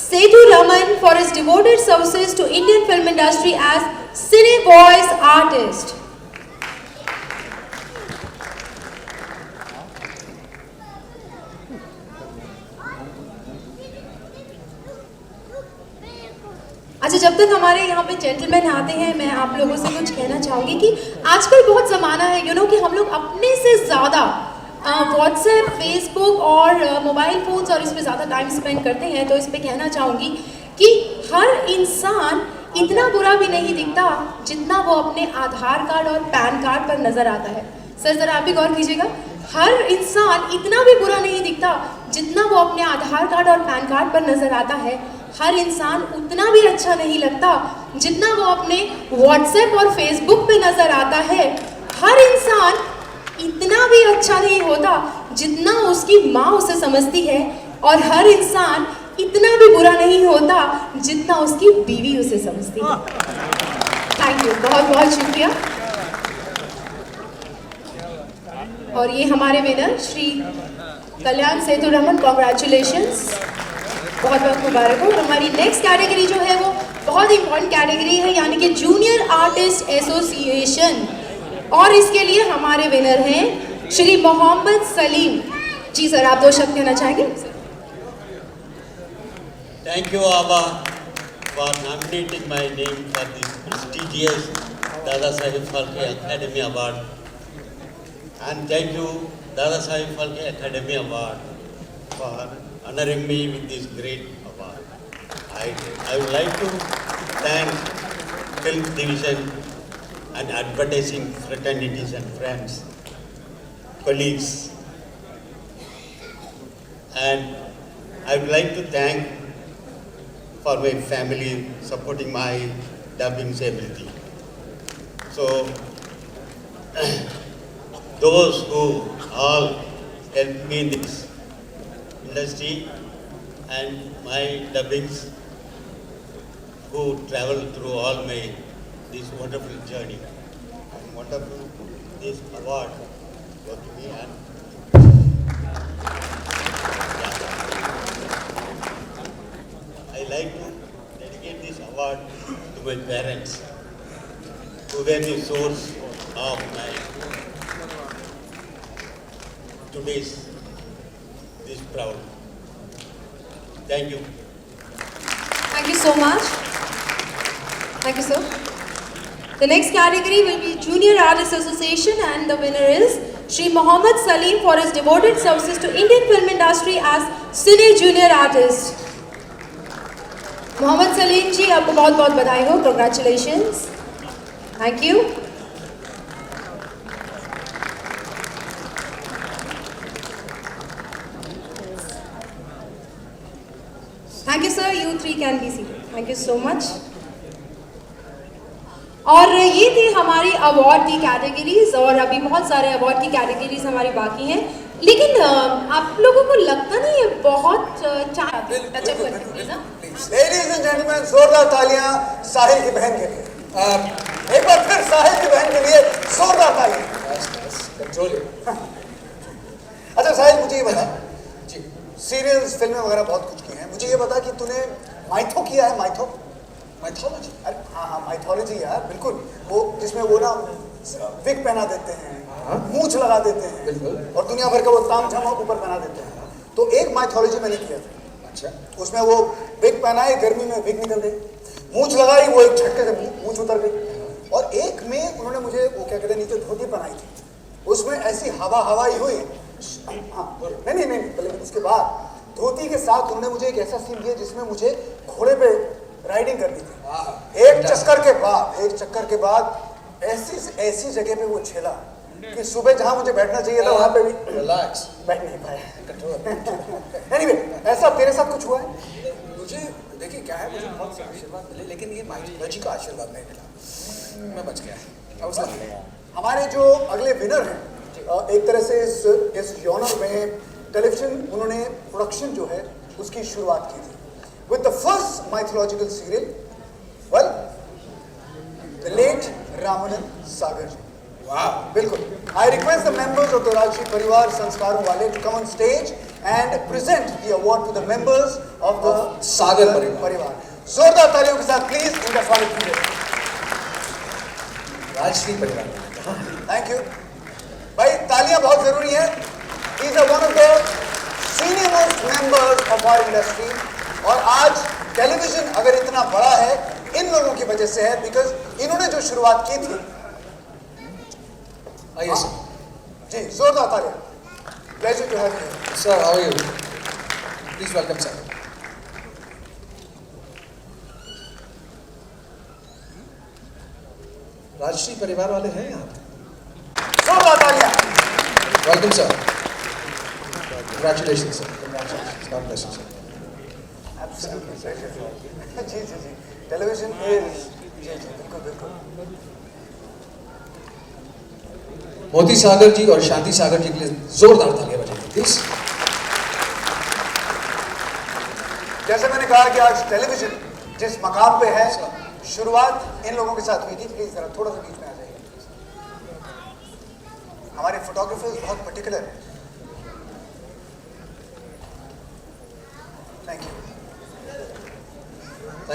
Sethu Raman for his devoted services to Indian film industry as Cine Voice Artist. अच्छा, जब तक हमारे यहाँ पे gentleman आते हैं, मैं आप लोगों से कुछ कहना चाहूँगी कि आजकल बहुत ज़माना है कि हम लोग अपने से ज़्यादा व्हाट्सएप, फेसबुक और मोबाइल फ़ोन्स और इस पे ज़्यादा टाइम स्पेंड करते हैं। तो इस पे कहना चाहूँगी कि हर इंसान इतना बुरा भी नहीं दिखता जितना वो अपने आधार कार्ड और पैन कार्ड पर नज़र आता है। सर ज़रा आप भी गौर कीजिएगा, हर इंसान इतना भी बुरा नहीं दिखता जितना वो अपने आधार कार्ड और पैन कार्ड पर नज़र आता है। हर इंसान उतना भी अच्छा नहीं लगता जितना वो अपने व्हाट्सएप और फेसबुक पे नज़र आता है। हर इंसान इतना भी अच्छा नहीं होता जितना उसकी माँ उसे समझती है, और हर इंसान इतना भी बुरा नहीं होता जितना उसकी बीवी उसे समझती है। थैंक यू, बहुत बहुत शुक्रिया। और ये हमारे विनर श्री कल्याण सेतु रमन, कॉन्ग्रेचुलेशंस, बहुत बहुत मुबारक हो। और हमारी नेक्स्ट कैटेगरी जो है वो बहुत इंपॉर्टेंट कैटेगरी है, यानी कि जूनियर आर्टिस्ट एसोसिएशन, और इसके लिए हमारे विनर हैं श्री मोहम्मद सलीम जी। सर आप 2 शब्द कहना चाहेंगे? Thank you, Ava, for nominating my name for this prestigious Dada Saheb Phalke Academy Award. And thank you, Dada Saheb Phalke Academy Award, for honoring me with this great award. I would like to thank Film Division and advertising fraternities and friends, colleagues. And I would like to thank for my family supporting my dubbing ability. So, those who all helped me in this industry and my dubbings, who traveled through all my this wonderful journey, and wonderful this award goes to me. And I like to dedicate this award to my parents, who were the source of my today's this proud. Thank you. Thank you so much. Thank you, sir. The next category will be Junior Artists Association, and the winner is Shri Mohammad Salim for his devoted services to Indian film industry as Cine Junior Artist. Mohammad Salim जी, आपको बहुत बहुत बधाई हो, congratulations. Thank you. Thank you sir, you 3 can be seated. Thank you so much. और ये थी हमारी award की कैटेगरीज, और अभी बहुत सारे अवार्ड की कैटेगरीज हमारी बाकी हैं, लेकिन आप लोगों को लगता नहीं है बहुत टचअप करने ना? लेडीज एंड जेंटलमैन, जोरदार तालियां साहिल की बहन के लिए। एक बार फिर साहिल की बहन के लिए जोरदार तालियां। अच्छा साहिल, मुझे ये बता, सीरियल्स, फिल्में वगैरह बहुत कुछ की हैं, मुझे ये बता कि तूने माइथो किया है? माइथोलॉजी? अरे हाँ, माइथोलॉजी यार, बिल्कुल, वो जिसमें वो ना विग पहना देते हैं, मूंछ लगा देते हैं, और दुनिया भर का वो ताम झाम ऊपर पहना देते हैं। तो एक माइथोलॉजी मैंने किया था। अच्छा। उसमें वो विग पहनाए, गर्मी में विग निकल गई, मूंछ लगाई, वो एक झटके से मूंछ उतर गई। और एक में उन्होंने मुझे वो क्या कहते हैं नीचे धोती पहनाई थी, उसमें ऐसी हवाई हुई। हाँ नहीं, बल्कि उसके बाद धोती के साथ उन्होंने मुझे एक ऐसा सीन दिया जिसमें मुझे घोड़े पे राइडिंग करनी थी। एक चक्कर के बाद ऐसी जगह पे वो झेला कि सुबह जहां मुझे बैठना चाहिए था वहां पे भी रिलैक्स बैठ नहीं पाया। एनीवे, ऐसा तेरे साथ कुछ हुआ है? मुझे देखिए क्या है, मुझे बहुत से आशीर्वाद मिले, लेकिन ये माइथोलॉजी का आशीर्वाद नहीं मिला, मैं बच गया। हमारे जो अगले विनर हैं, एक तरह से इस जॉनर में टेलीविजन उन्होंने प्रोडक्शन जो है उसकी शुरुआत की थी with the first mythological serial, well the late Ramanand Sagar ji. बिल्कुल। I request the members of the Rajshri परिवार संस्कारों वाले to come on stage and present the award to the members of the Sagar परिवार। जोरदार तालियों के साथ प्लीज इनका स्वागत कीजिए। राजश्री परिवार, थैंक यू भाई, तालियां बहुत जरूरी है। He is one of the senior most members of our industry. और आज टेलीविजन अगर इतना बड़ा है इन लोगों की वजह से है, बिकॉज इन्होंने जो शुरुआत की थी। आइए सर जी, जोरदार तालियां। Pleasure to have you sir, how are you? Please welcome sir. Rajshri परिवार वाले हैं यहाँ पे? जोरदार तालियां। Welcome sir, congratulation sir, congratulation, god bless you sir. जी, टेलीविजन इज, जी बिल्कुल। मोती सागर जी और शांति सागर जी के लिए जोरदार तालियां बजाइए प्लीज। जैसे मैंने कहा कि आज टेलीविजन जिस मकाम पे है, शुरुआत इन लोगों के साथ हुई थी। प्लीज जरा थोड़ा सा बीच में आ जाइए। हमारे फोटोग्राफर्स बहुत पर्टिकुलर हैं। Thank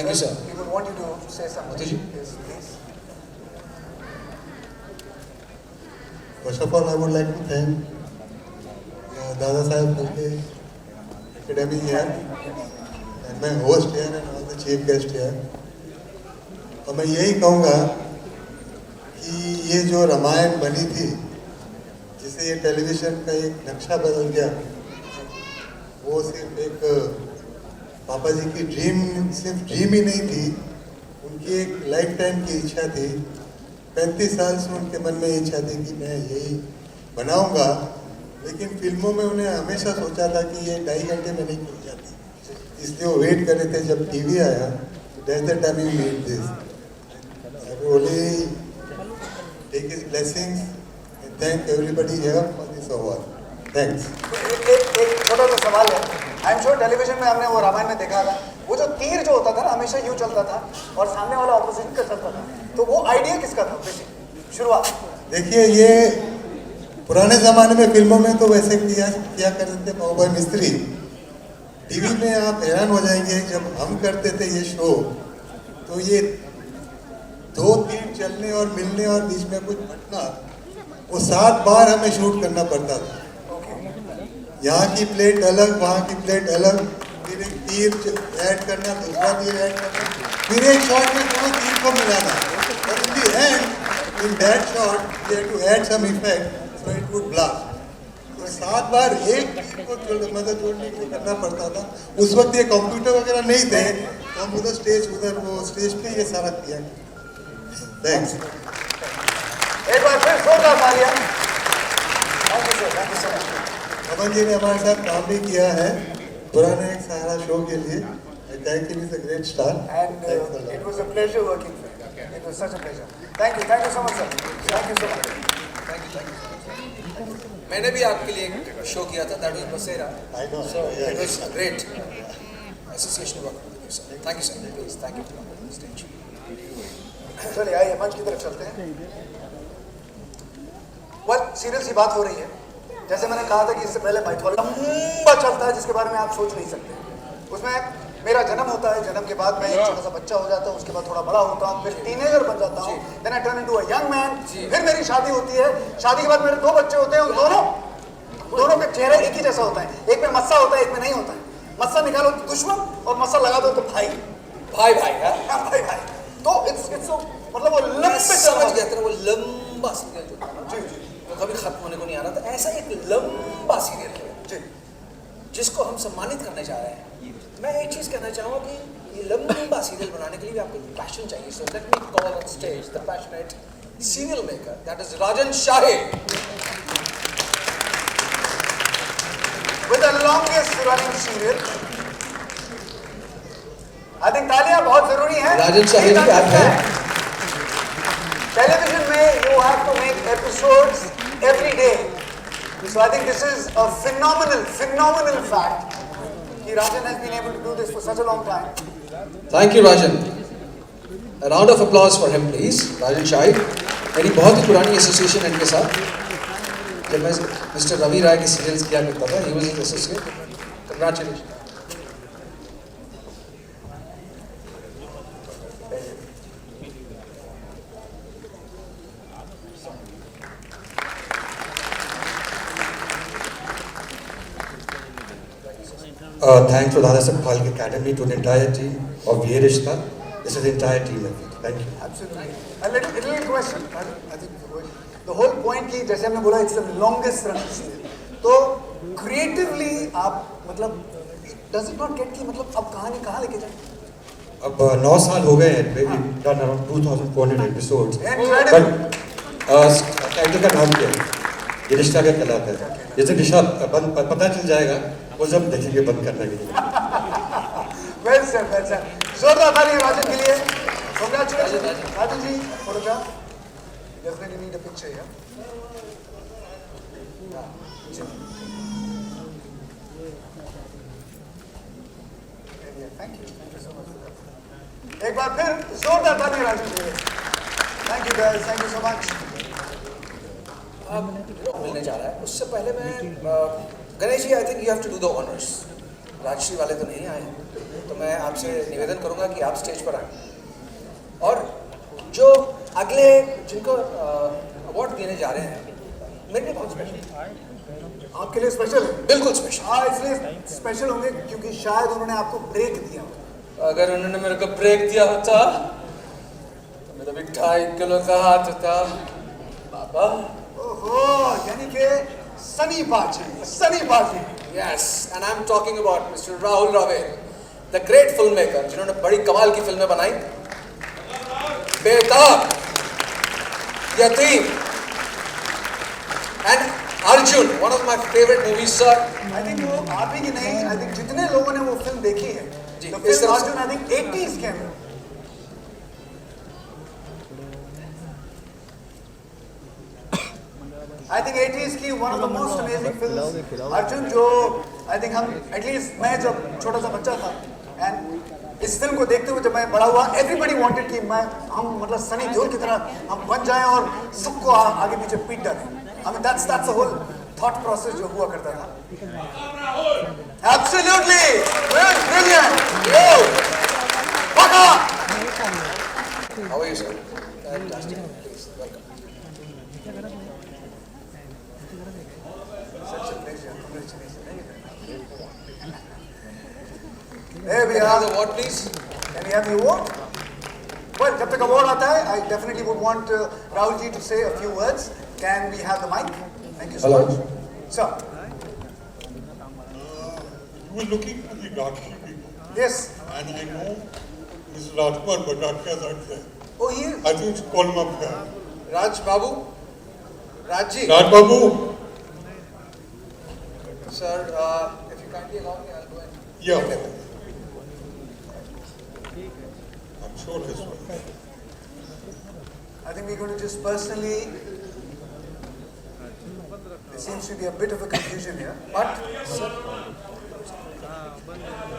you sir. We would want you to say something. मोती जी, Yes, please. First of all, I would like to thank Dada Saheb Phalke Academy here, and my host here and all the chief guest here. और मैं यही कहूँगा कि ये जो रामायण बनी थी, जिसे ये टेलीविज़न का एक नक्शा बदल गया, वो सिर्फ एक पापा जी की सिर्फ ड्रीम ही नहीं थी, उनकी एक लाइफ टाइम की इच्छा थी। 35 साल से उनके मन में इच्छा थी कि मैं यही बनाऊंगा, लेकिन फिल्मों में उन्हें हमेशा सोचा था कि ये 2.5 घंटे में नहीं पहुंच जाती, इसलिए वो वेट कर रहे थे जब टीवी आया। That's the time you made this. I will only take his blessings and thank everybody here for this award. Thanks. एक छोटा सा सवाल है। आई एम श्योर टेलीविजन में हमने वो रामायण में देखा था, वो जो तीर जो होता था ना हमेशा यूं चलता था और सामने वाला ऑपोजिट का चलता था, तो वो आइडिया किसका था बेसिक शुरुआत? देखिए, ये पुराने ज़माने में फिल्मों में तो वैसे किया करते थे बाहुबली मिस्त्री। टीवी में आप हैरान हो जाएंगे, जब हम करते थे ये शो तो ये 2 तीर चलने और मिलने और बीच में कुछ घटना, वो 7 बार हमें शूट करना पड़ता था। यहाँ की प्लेट अलग, वहाँ की प्लेट अलग, फिर एक तीर ऐड करना, दूसरा तीर ऐड करना, फिर एक शॉट में दोनों तीर को मिलाना, और in the end in that shot we had to add some effect so it would blast. तो 7 बार एक तीर को जोड़ने के लिए करना पड़ता था। उस वक्त ये कंप्यूटर वगैरह नहीं थे, तो हम उधर वो स्टेज पे ये सारा किया। थैंक्स। एक बार फिर जोरदार तालियां। Thank you sir. Aman ji ने हमारे साथ काम भी किया है पुराने एक सहारा शो के लिए। I thank him, he's a great star. And it was a pleasure working with him. It was such a pleasure. Thank you so much sir. Thank you so much. Thank you. मैंने भी आपके लिए एक show किया था, that was बसेरा। I know. So it was a great association work with you sir. Thank you sir. Please, thank you for the stage. चलिए आइए मंच की तरफ चलते हैं। सीरियल सी बात हो रही है। जैसे मैंने कहा था कि इससे पहले माइथोलॉजी लंबा चलता है जिसके बारे में आप सोच नहीं सकते। उसमें मेरा जन्म होता है, जन्म के बाद मैं एक छोटा सा बच्चा हो जाता हूँ, उसके बाद थोड़ा बड़ा होता हूँ, फिर टीनेजर बन जाता हूँ, then I turn into a young man, फिर मेरी शादी होती है, शादी के बाद मेरे 2 बच्चे होते हैं, उन दोनों दोनों का चेहरा एक ही जैसा होता है, एक में मस्सा होता है, एक में नहीं होता है। मस्सा निकालो तो दुश्मन और मस्सा लगा दो तो भाई भाई भाई है भाई भाई। तो इट्स मतलब वो लंबे समझ गया तेरा वो लंबा सीरियल जो था ना जी जी वो कभी खत्म होने को नहीं आना था। ऐसा एक लंबा सीरियल है जी जिसको हम सम्मानित करने जा रहे हैं। मैं एक चीज कहना चाहूँगा कि ये लंबा सीरियल बनाने के लिए भी आपको पैशन चाहिए। So let me call on stage the passionate serial maker, that is Rajan Shahid. With the longest running serial. I think तालियां बहुत जरूरी हैं। राजन शाहिद की आप हैं। टेलीविजन में you have to make episodes every day. So I think this is a phenomenal fact कि Rajan has been able to do this for such a long time. Thank you, Rajan. A round of applause for him, please. Rajan Shahid. मेरी बहुत ही पुरानी association है इनके साथ। जब मैं mister Ravi राय के सीरियल्स किया करता था, he was his associate. Congratulations. Thanks to Dada Saheb Phalke Academy, to the entire team of Ye Rishta. This is the entire team. Thank you. Absolutely. A little question. I think the whole point कि जैसे हमने बोला it's the longest running serial. तो creatively आप मतलब does it not get कि मतलब अब कहानी कहाँ लेके जाए? अब 9 साल हो गए हैं. We've done around 2,400 episodes. Incredible. But title का नाम क्या है? ये रिश्ता क्या कहलाता है? जैसे रिश्ता पता चल जाएगा वो जब देखेंगे बंद करने के लिए। Well said, well said. जोरदार तालियां राजन के लिए। Congratulations, Rajan ji. Photograph. Definitely need a picture here. Thank you so much. एक बार फिर जोरदार तालियां राजन के लिए। Thank you guys, thank you so much. अब मिलने जा रहा है, उससे पहले मैं Ganesh ji, I think you have to do the honours. Rajshri वाले तो नहीं आए हैं, तो मैं आपसे निवेदन करूंगा कि आप स्टेज पर आए और जो अगले जिनको अवार्ड देने जा रहे हैं मेरे लिए बहुत स्पेशल। आपके लिए स्पेशल है? बिल्कुल स्पेशल। हाँ, इसलिए स्पेशल होंगे क्योंकि शायद उन्होंने आपको ब्रेक दिया हो। अगर उन्होंने मेरे को ब्रेक दिया होता तो मेरा भी 2.5 किलो का हाथ होता बाबा। ओहो, यानी कि सनी बाजी। Yes, and I'm talking about Mr. Rahul Ravel, the great filmmaker, जिन्होंने बड़ी कमाल की फिल्में बनाई, बेताब, यतीम, and Arjun, one of my favorite movies, sir. I think वो आप ही की नहीं, I think जितने लोगों ने वो फिल्म देखी है, तो film Arjun I think 80s के अंदर। I think 80s की one of the most amazing films Arjun, जो I think हम at least मैं जब छोटा सा बच्चा था and इस फिल्म को देखते हुए जब मैं बड़ा हुआ, everybody wanted कि हम मतलब सनी देओल की तरह हम बन जाएं और सबको आगे पीछे पीट डालें। I mean that's the whole thought process जो हुआ करता था। Absolutely, brilliant. Yo, Baka. How are you, sir? Fantastic. Please, welcome. Such a pleasure. Congratulations. There we are. The award, please. Can we have the award? Well, जब तक award आता है, I definitely would want Rahul ji to say a few words. Can we have the mic? Thank you so much. Sir. You were looking for the Rakshi people. Yes. And I know Mr. Rajkumar Bhattacharya is there. Oh, he is? I think you should call him up here. Raj Babu. Rajji. Raj Babu. Sir, if you kindly allow me, I'll go and... Yeah. I'm sure this one. I think we're going to just personally... There seems to be a bit of a confusion here, but... Sir.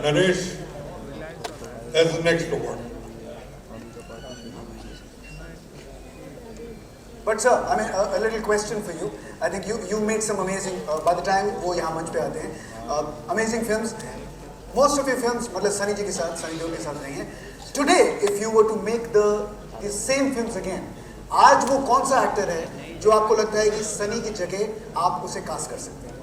Naresh, that's the next award. But sir, I mean, a little question for you. I think you made some amazing, by the time वो यहाँ मंच पे आते हैं, amazing films. Most of your films, मतलब सनी जी के साथ, सनी देओल के साथ नहीं है. Today, if you were to make the same films again, आज वो कौन सा एक्टर है जो आपको लगता है कि सनी की जगह आप उसे कास्ट कर सकते हैं?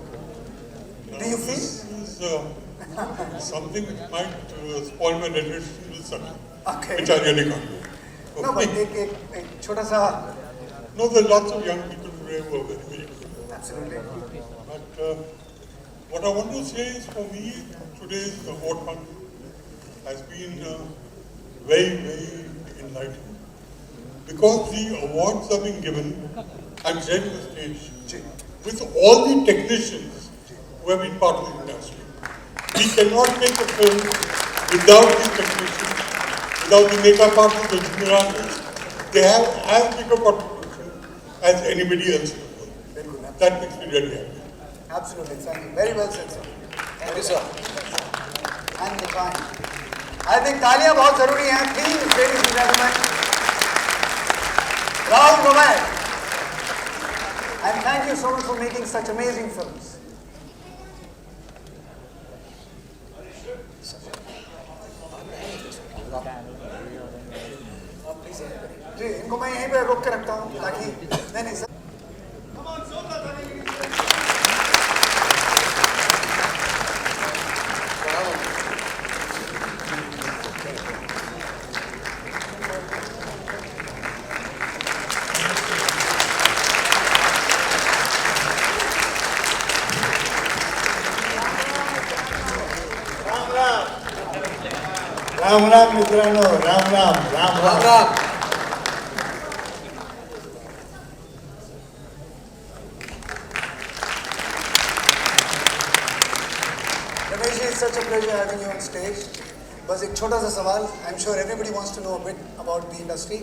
Do you feel? This is something which might spoil my relationship with Sunny, Okay. which I really can't do. No, but एक छोटा सा. No, there are lots of young people today who are very, very good. Absolutely. But what I want to say is, for me, today's award function has been very, very enlightening. Because the awards are being given at the stage with all the technicians who have been part of the industry. We cannot make a film without the technicians, without the makeup artists, the junior artists. They have as big a contribution as anybody else in the world. That makes me really happy. Absolutely, exactly. Very well said, sir. Thank you, sir. And the time. I think तालियां बहुत जरूरी हैं. Please, ladies and gentlemen, Rahul Gomez. And thank you so much for making such amazing films. जी, इनको मैं यहीं पे रोक के रखता हूँ ताकि नहीं सर. राम राम मित्रांनो, Ram Ram Ram Ram Ram. Ramesh ji, it's such a pleasure having you on stage. बस एक छोटा सा सवाल. I'm sure everybody wants to know a bit about the industry.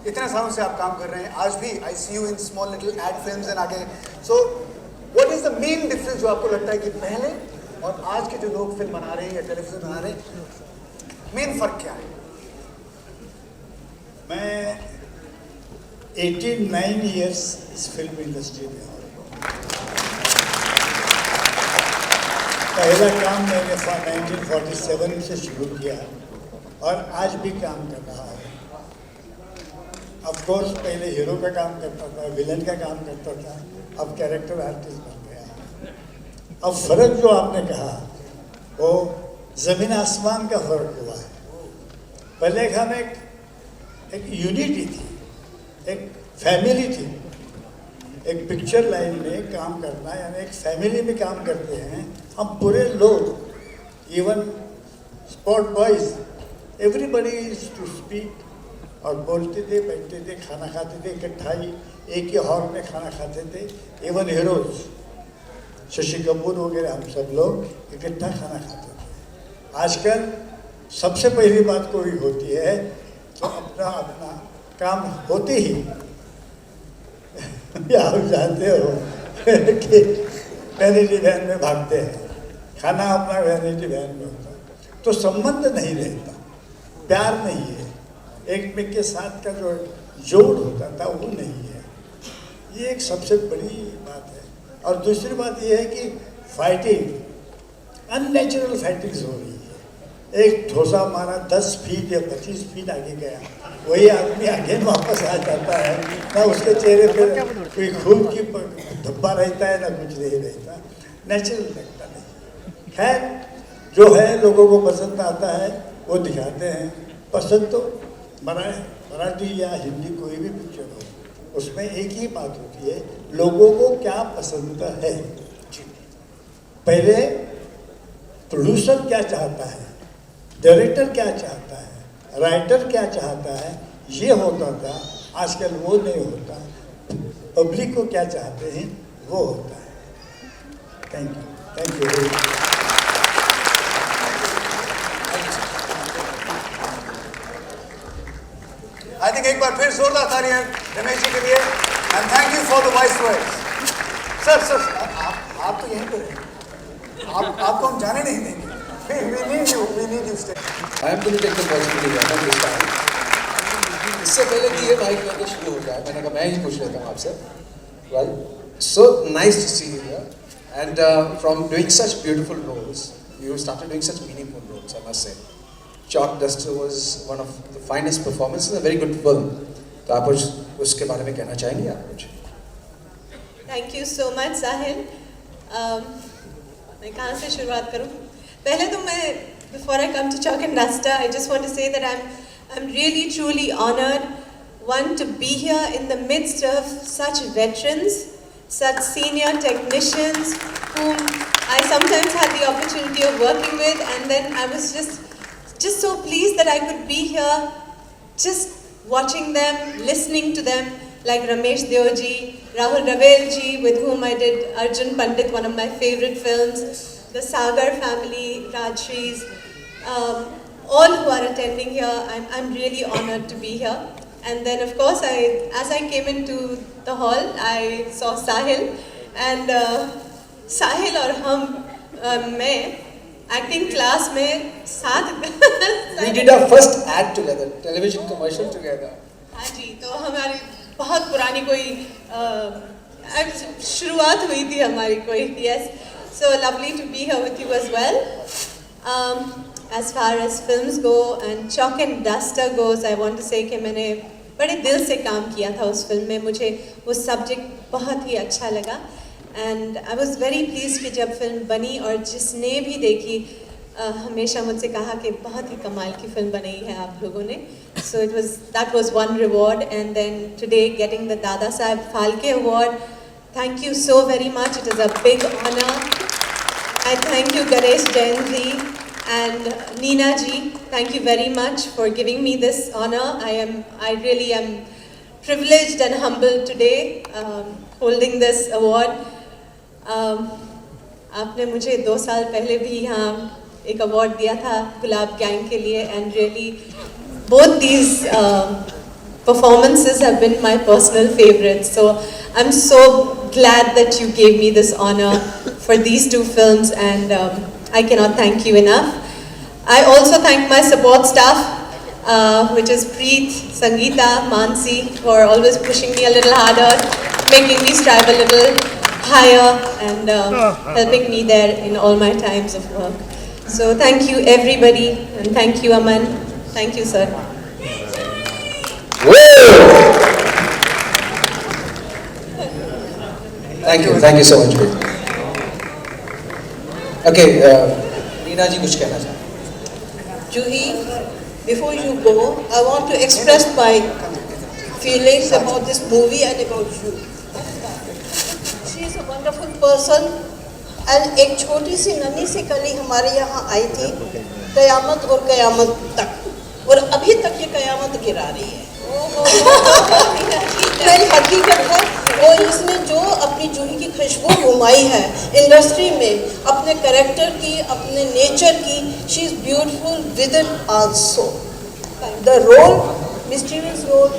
इतने सालों से आप काम कर रहे हैं. आज भी I see you in small little ad films and आगे. So, what is the main difference जो आपको लगता है कि पहले और आज के जो लोग फिल्म बना रहे हैं या टेलीविजन बना रहे हैं, मेन फर्क क्या है? मैं 89 years इस फिल्म इंडस्ट्री में हूँ. पहला काम मैंने 1947 से शुरू किया और आज भी काम कर रहा है. ऑफ कोर्स पहले हीरो का काम करता था, विलन का काम करता था, अब कैरेक्टर आर्टिस्ट बन गया. अब फर्क जो आपने कहा वो ज़मीन आसमान का फर्क हुआ है. पहले हम एक यूनिटी थी, एक फैमिली थी. एक पिक्चर लाइन में काम करना यानी एक फैमिली में काम करते हैं हम पूरे लोग, even spot boys, everybody is to speak और बोलते थे, बैठते थे, खाना खाते थे इकट्ठा ही, एक ही हॉल में खाना खाते थे. इवन हीरोज शशि कपूर वगैरह हम सब लोग इकट्ठा खाना खाते थे. आजकल सबसे पहली बात कोई होती है तो अपना काम होते ही आप जानते हो कि वैनिटी वैन में भागते हैं. खाना अपना वैनिटी वैन में होता है तो संबंध नहीं रहता, प्यार नहीं है, एक में के साथ का जो जोड़ होता था वो नहीं है. ये एक सबसे बड़ी बात है. और दूसरी बात ये है कि फाइटिंग, अननेचुरल फाइटिंग्स हो रही है. एक ठोसा मारा 10 फीट या 25 फीट आगे गया, वही आदमी आगे वापस आ जाता है. ना उसके चेहरे पे कोई खून की धब्बा रहता है ना कुछ नहीं रहता, नेचुरल लगता नहीं. खैर जो है लोगों को पसंद आता है वो दिखाते हैं. पसंद तो मराठी या हिंदी कोई भी पिक्चर हो, उसमें एक ही बात होती है, लोगों को क्या पसंद है. पहले प्रोड्यूसर क्या चाहता है, डायरेक्टर क्या चाहता है, राइटर क्या चाहता है, ये होता था. आजकल वो नहीं होता. पब्लिक को क्या चाहते हैं वो होता है. Thank you. आई थिंक एक बार फिर जोरदार तालियां रमेश जी के लिए. And thank you for the voice words. Sir आप तो यहीं पे रहे, आपको हम जाने नहीं देंगे. We need you stay. I am going to take the possibility this time. इससे पहले कि ये माइक में शुरू हो जाए, मैंने कहा मैं ही पूछ लेता हूँ आपसे. Well, so nice to see you here, and from doing such beautiful roles, you started doing such meaningful roles, I must say. Chalk Duster was one of the finest performances, a very good film. तो आप उसके बारे में कहना चाहेंगे आप कुछ? Thank you so much, Sahil. मैं कहाँ से शुरुआत करूँ? पहले तो मैं, before I come to Chalk and Duster, I just want to say that I'm really truly honored, one, to be here in the midst of such veterans, such senior technicians whom I sometimes had the opportunity of working with, and then I was just so pleased that I could be here, just watching them, listening to them, like Ramesh Deoji, Rahul Ravel ji, with whom I did Arjun Pandit, one of my favorite films, the Sagar family, Rajshrees, all who are attending here. I'm really honored to be here. And then of course, as I came into the hall, I saw Sahil, and Sahil और हम मैं acting class में साथ We did our first ad together, television commercial together. हाँ जी, तो हमारी बहुत पुरानी कोई शुरुआत हुई थी हमारी कोई. Yes, so lovely to be here with you as well. As far as films go and Chalk and Duster goes, I want to say कि मैंने बड़े दिल से काम किया था उस फिल्म में. मुझे वो सब्जेक्ट बहुत ही अच्छा लगा, and I was very pleased कि जब फिल्म बनी और जिसने भी देखी हमेशा मुझसे कहा कि बहुत ही कमाल की फिल्म बनाई है आप लोगों ने. So that was one reward, and then today getting the Dada Saheb Phalke Award, thank you so very much. It is a big honor. I thank you Ganesh Jain ji and Neena ji. Thank you very much for giving me this honor. I really am privileged and humbled today holding this award. आपने मुझे 2 साल पहले भी यहाँ एक award दिया था गुलाब gang के लिए, and really both these performances have been my personal favorites. So I'm so glad that you gave me this honor for these 2 films, and I cannot thank you enough. I also thank my support staff, which is Preet, Sangeeta, Mansi, for always pushing me a little harder, making me strive a little higher, and helping me there in all my times of work. So thank you everybody, and thank you Aman. Thank you sir. Thank you so much. Okay, Neena ji कुछ कहना चाहते हैं? Juhi, before you go, I want to express my feelings about this movie and about you. She is a wonderful person, and एक छोटी सी नन्ही सी कली हमारे यहाँ आई थी, कयामत और कयामत तक, और अभी तक ये कयामत गिरा रही है. मेरी हकीकत है, और इसने जो अपनी जूही की खुशबू घुमाई है इंडस्ट्री में, अपने कैरेक्टर की, अपने नेचर की, she is beautiful within also. The role, mysterious role,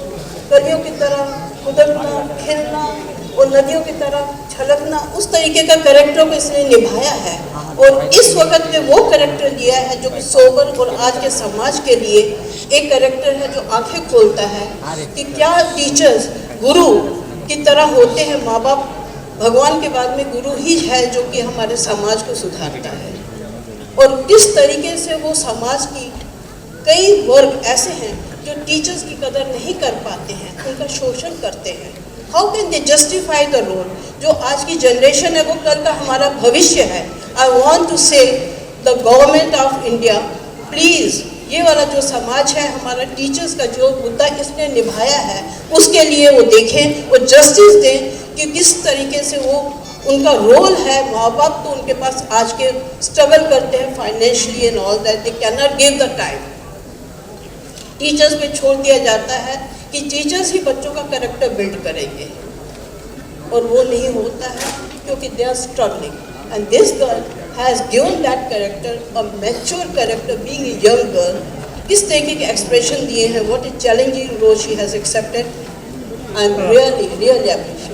कलियों की तरह कुदरना, खिलना और नदियों की तरह छलकना, उस तरीके का कैरेक्टर को इसने निभाया है. और इस वक्त में वो कैरेक्टर लिया है जो कि सोबर और आज के समाज के लिए एक कैरेक्टर है जो आंखें खोलता है कि क्या टीचर्स गुरु की तरह होते हैं. माँ बाप भगवान के बाद में गुरु ही है जो कि हमारे समाज को सुधारता है, और किस तरीके से वो समाज की कई वर्ग ऐसे हैं जो टीचर्स की कदर नहीं कर पाते हैं, उनका शोषण करते हैं. How can they justify the role? जो आज की जनरेशन है वो कल का हमारा भविष्य है. आई वॉन्ट टू से the government of India, please ये वाला जो समाज है, हमारा टीचर्स का जो मुद्दा इसने निभाया है, उसके लिए वो देखें और जस्टिस दें कि किस तरीके से वो उनका रोल है. माँ बाप तो उनके पास आज के स्ट्रगल करते हैं financially and all that, they can not give the time. Teachers पे छोड़ दिया जाता है कि टीचर्स ही बच्चों का कैरेक्टर बिल्ड करेंगे, और वो नहीं होता है क्योंकि they are struggling. And this girl has given that character, a mature character, being a young girl. किस तरीके के एक्सप्रेशन दिए हैं, what is challenging role she has accepted. I am really really appreciate.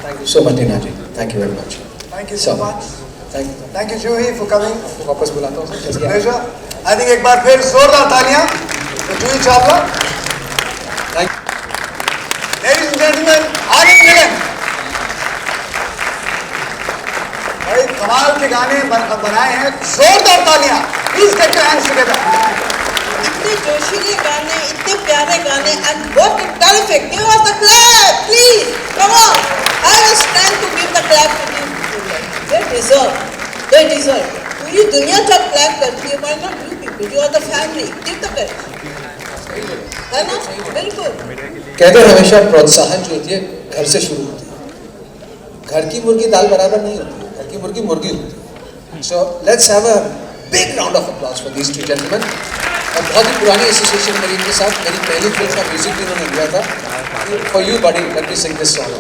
Thank you so much, Neena ji. Thank you very much. Thank you so much. Thank you Juhi for coming. वापस बुलाता हूँ sir. Pleasure. I think एक बार फिर जोरदार तालियां तो Juhi Chawla. Ladies and gentlemen, आनंद मिलन. भाई कमाल के गाने बनाए हैं, जोरदार तालियां. Please get your hands together. इतने जोशीले गाने, इतने प्यारे गाने, and what a terrific! Give us the clap, please. Come on. I will stand to give the clap to these people. They deserve. They deserve. पूरी दुनिया जब clap करती है, why not you people? You are the family. Give the clap. है ना? बिल्कुल. कहते हैं हमेशा प्रोत्साहन जो होती है घर से शुरू होती है। घर की मुर्गी दाल बराबर नहीं होती है, घर की मुर्गी मुर्गी होती है। So let's have a big round of applause for these two gentlemen. और बहुत ही पुरानी एसोसिएशन मेरी इनके साथ, मेरी पहली फिल्म का म्यूजिक भी इन्होंने दिया था। For you buddy, let me sing this song.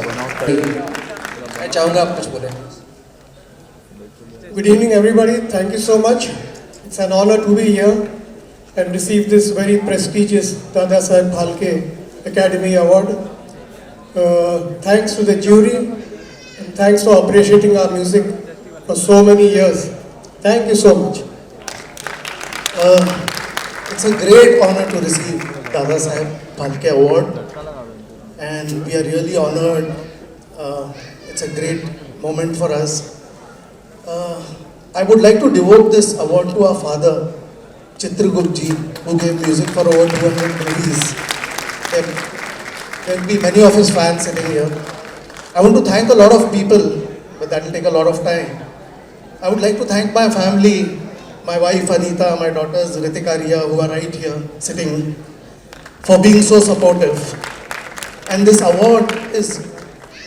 मैं चाहूँगा आप कुछ बोलें। Good evening everybody, thank you so much. It's an honor to be here and receive this very prestigious Dada Saheb Phalke Academy Award. Thanks to the jury and thanks for appreciating our music for so many years. Thank you so much. It's a great honor to receive Dada Saheb Phalke Award and we are really honored. It's a great moment for us. I would like to devote this award to our father, Chitragupta ji, who gave music for over 200 movies. There will be many of his fans sitting here. I want to thank a lot of people, but that will take a lot of time. I would like to thank my family, my wife Anita, my daughters Ritika, Riya, who are right here sitting, for being so supportive. And this award is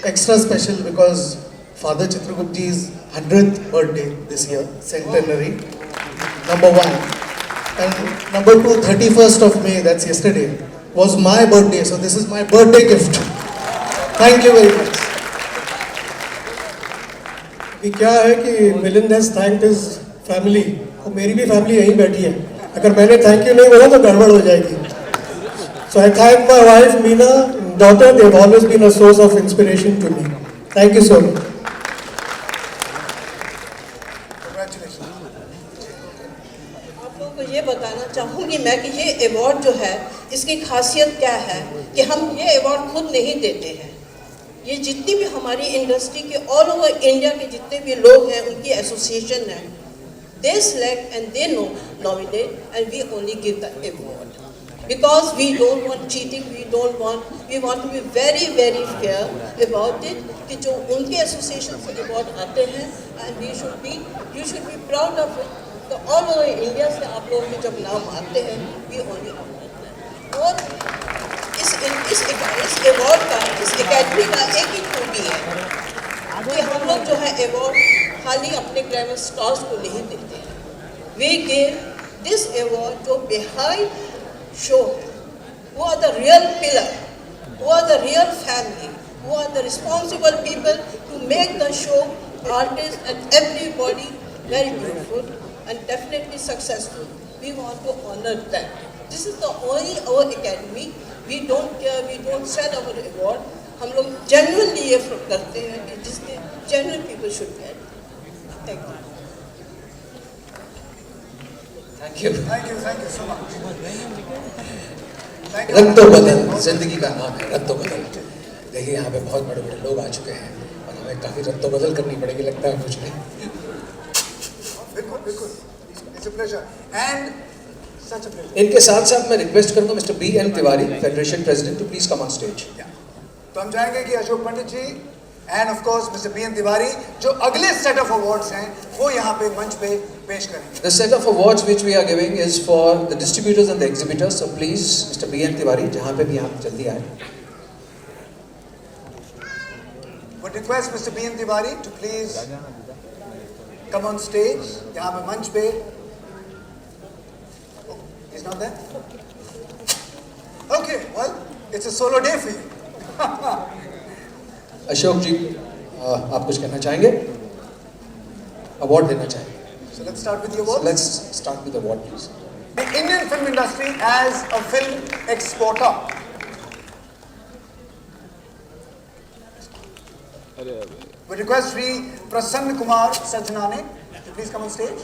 extra special because Father Chitragupta ji's 100th birthday this year, centenary, number one. And number two, 31st of May, that's yesterday, was my birthday. So this is my birthday gift. Thank you very much. अभी क्या है कि Milind has thanked his family, और मेरी भी family यहीं बैठी है. अगर मैंने थैंक यू नहीं बोला तो गड़बड़ हो जाएगी. So I thank my wife Meena, daughter. They've always been a source of inspiration to me. Thank you so much. ये बताना चाहूँगी मैं कि ये अवार्ड जो है इसकी खासियत क्या है कि हम ये अवार्ड खुद नहीं देते हैं। ये जितनी भी हमारी इंडस्ट्री के ऑल ओवर इंडिया के जितने भी लोग हैं उनकी एसोसिएशन है, they select and they nominate and we only give the award because we don't want cheating, we want to be very very fair about it कि जो उनके एसोसिएशन से अवार्ड आते हैं and you should be proud of it. तो all over India से आप लोगों के जब नाम आते हैं वी ओनली और इस अवार्ड का, इस एकेडमी का एक ही खूबी है कि हम लोग जो है अवार्ड खाली अपने ग्लैमर स्टार्स को नहीं देते हैं। वी गिव दिस अवार्ड जो behind show, who are the real pillar, who are the real family, who are the responsible people to make the show, artists and everybody very beautiful and definitely successful. We want to honor them. This is the only our academy. We don't care, we don't sell our award. हम लोग genuinely ये करते हैं कि जिसके genuine people should get. Thank you. Thank you. Thank you so much. रद्दो बदल जिंदगी का नाम है, रद्दो बदल। देखिए यहाँ पे बहुत बड़े बड़े लोग आ चुके हैं और हमें काफ़ी रद्दो बदल करनी पड़ेगी लगता है मुझे। बिल्कुल, it's a pleasure and such a pleasure. इनके साथ साथ मैं रिक्वेस्ट करूँगा mister B.N. Tiwari, federation president, to please come on stage. तो हम चाहेंगे कि Ashok Pandit ji and of course mister B.N. Tiwari जो अगले सेट ऑफ अवार्ड्स हैं वो यहाँ पे मंच पे पेश करेंगे। The set of awards which we are giving is for the distributors and the exhibitors. So please, Mr. B.N. Tiwari, जहाँ पे भी आप जल्दी आए। Would request Mr. B.N. Tiwari to please come on stage. यहाँ पे मंच पे। Oh, he's not there? Okay, well, it's a solo day for you. Ashok जी, आप कुछ कहना चाहेंगे? अवार्ड देना चाहेंगे? So let's start with the award. So let's start with the award, please. The Indian film industry as a film exporter. We request Sri Prasanna Kumar Sajnane to please come on stage.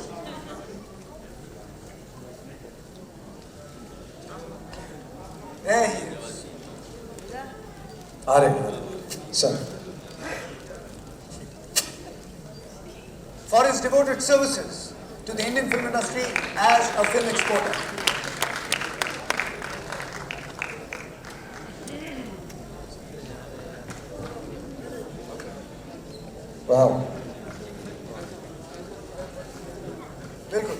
There he is. आ रहे हैं, sir. For his devoted services to the Indian film industry as a film exporter. Wow. बिल्कुल.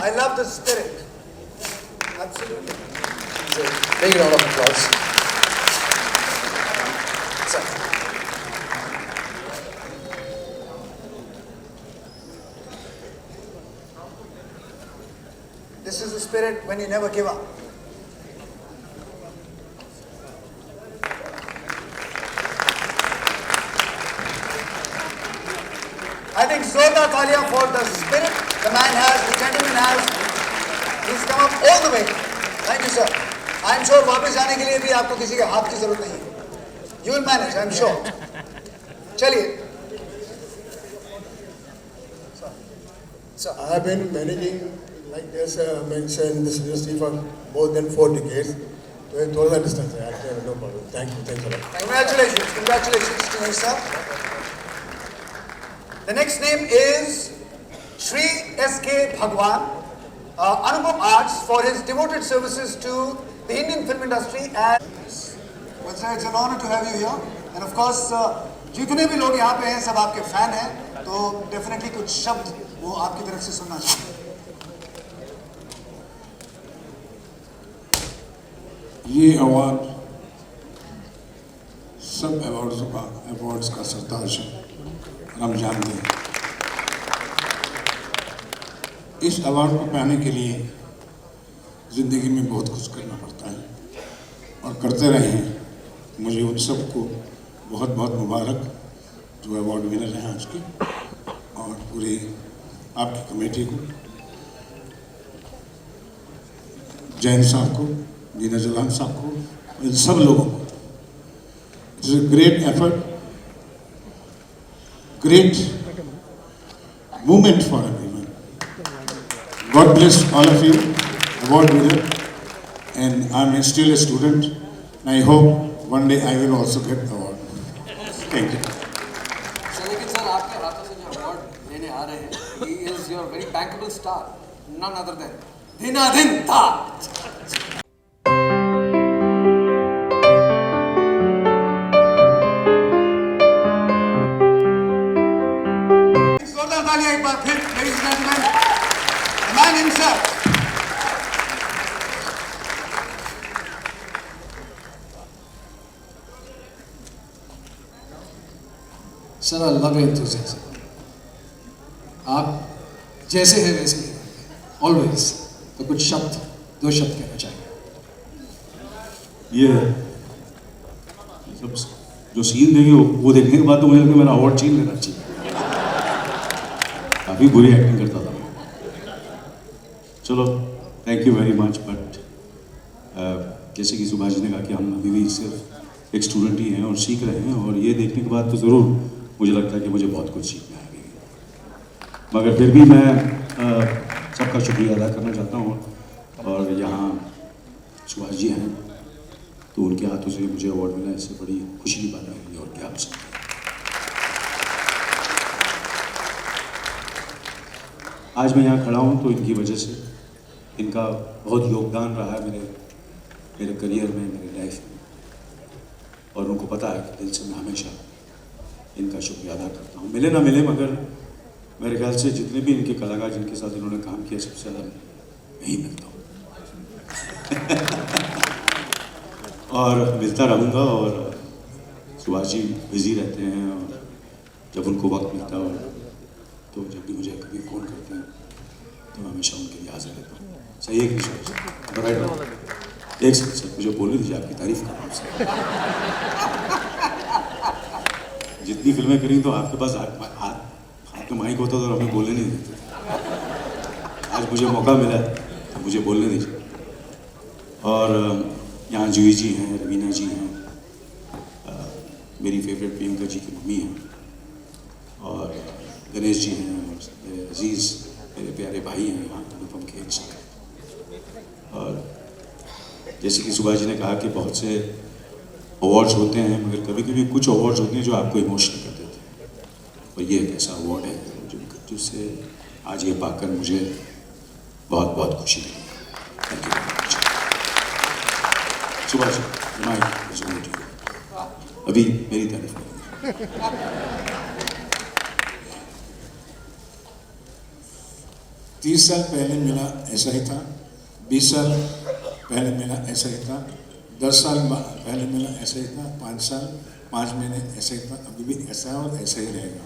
I love the spirit. Absolutely. Big round of applause. This is the spirit when you never give up. I think Zordar Talia for the spirit the man has, the gentleman has. He's come up all the way. Thank you, sir. I'm sure वापस जाने के लिए भी आपको किसी के हाथ की जरूरत नहीं है. You will manage, I'm sure. चलिए. So I have been managing like this mentioned this industry for more than 4 decades. So थोड़ा सा distance है. Actually, no problem. Thank you. Thanks a lot. Congratulations. Congratulations to you, sir. The next name is Shri S.K. Bhagwan, Anupam Arts, for his devoted services to the Indian film industry. And well, sir, it's an honor to have you here. And of course, जितने भी लोग यहाँ पे हैं, सब आपके fan हैं, तो definitely कुछ शब्द वो आपकी तरफ से सुनना चाहेंगे. ये अवार्ड सब अवार्ड्स का सरताज है, हम जानते हैं. इस अवार्ड को पाने के लिए ज़िंदगी में बहुत कुछ करना पड़ता है और करते रहे हैं. मुझे उन सबको बहुत बहुत मुबारक जो अवार्ड विनर हैं आज के, और पूरी आपकी कमेटी को, जैन साहब को, दीना जलान साहब को, इन सब लोगों को. It's a great effort, great moment for everyone. God bless all of you, award winner, and I'm still a student. And I hope one day I will also get the award. Thank you. So, लेकिन sir आपके हाथों से जो award लेने आ रहे हैं, he is your very bankable star, none other than Dhinadhin Taj. एक बार फिर, ladies and gentlemen, the man himself. Sir, I love your enthusiasm. आप जैसे हैं वैसे ही, always. तो कुछ शब्द, 2 शब्द कहना चाहिए. ये सब जो सीन देंगे वो देखने के बाद तो मुझे लगता है मेरा अवार्ड छीन लेना चाहिए. काफ़ी बुरी एक्टिंग करता था मैं. चलो, thank you very much. But जैसे कि सुभाष जी ने कहा कि हम अभी भी सिर्फ एक स्टूडेंट ही हैं और सीख रहे हैं, और ये देखने के बाद तो ज़रूर मुझे लगता है कि मुझे बहुत कुछ सीखना है. मगर फिर भी मैं सबका शुक्रिया अदा करना चाहता हूँ. और यहाँ सुभाष जी हैं तो उनके हाथों से मुझे अवार्ड मिला, इससे बड़ी खुशी की बात नहीं है. और क्या आप सकते हैं. आज मैं यहाँ खड़ा हूँ तो इनकी वजह से, इनका बहुत योगदान रहा है मेरे करियर में, मेरे लाइफ में, और उनको पता है कि दिल से मैं हमेशा इनका शुक्रिया अदा करता हूँ. मिले ना मिले, मगर मेरे ख्याल से जितने भी इनके कलाकार जिनके साथ इन्होंने काम किया, सबसे ज़्यादा मैं ही मिलता हूँ. और मिलता रहूँगा. और सुभाष जी बिजी रहते हैं, और जब उनको वक्त मिलता है तो जब भी मुझे कभी फ़ोन करते हैं तो मैं हमेशा उनके लिए हाजिर रहता हूँ. सही है कि एक सर मुझे बोलने दीजिए, आपकी तारीफ कर रहा हूँ. जितनी फिल्में करी तो आपके पास हाथ में माइक होता तो हमें बोलने नहीं देते. आज मुझे मौका मिला तो मुझे बोलने दीजिए. और यहाँ जूही जी हैं, रवीना जी हैं, मेरी फेवरेट प्रियंका जी की मम्मी हैं, और गणेश जी हैं, और मेरे अजीज़ मेरे प्यारे भाई हैं यहाँ अनुपम खेल साहब. और जैसे कि सुभाष जी ने कहा कि बहुत से अवार्ड्स होते हैं, मगर कभी कभी कुछ अवार्ड्स होते हैं जो आपको इमोशनल कर देते हैं, और ये एक ऐसा अवार्ड है जिससे आज ये पाकर मुझे बहुत बहुत खुशी मिली. Thank you. सुभाष जी, अभी मेरी तारीफ करेंगे. तीस साल पहले मिला ऐसा ही था, 20 साल पहले मिला ऐसा ही था, 10 साल पहले मिला ऐसा ही था, 5 साल 5 महीने ऐसा ही था, अभी भी ऐसा है और ऐसा ही रहेगा।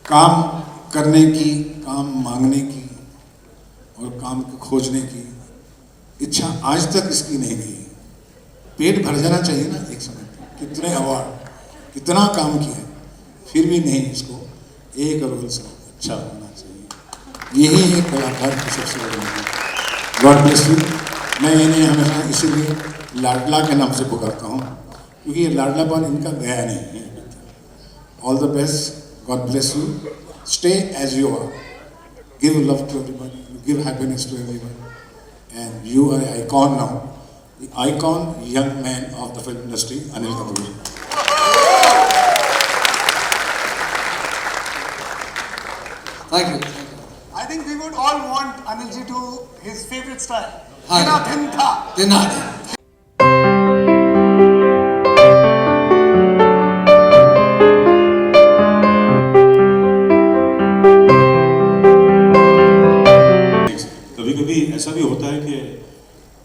काम करने की, काम मांगने की और काम को खोजने की इच्छा आज तक इसकी नहीं गई। पेट भर जाना चाहिए ना एक समय पे। कितने अवार्ड, कितना काम किया, फिर भी नहीं, इसको एक रोल से अच्छा होना चाहिए। यही है कलाकार की सबसे बड़ी। God bless you. मैं इन्हें हमेशा इसीलिए लाडला के नाम से पुकारता हूँ, क्योंकि ये लाडलापन इनका गया नहीं है। All the best, God bless you, stay as you are, give love to everyone, give happiness to everyone, and you are icon now, the icon young man of the film industry, Anil Kapoor. Thank you. I think we would all want Anilji to his favorite style. Hi. Dina Din Tha. Dina Din. कभी कभी ऐसा भी होता है कि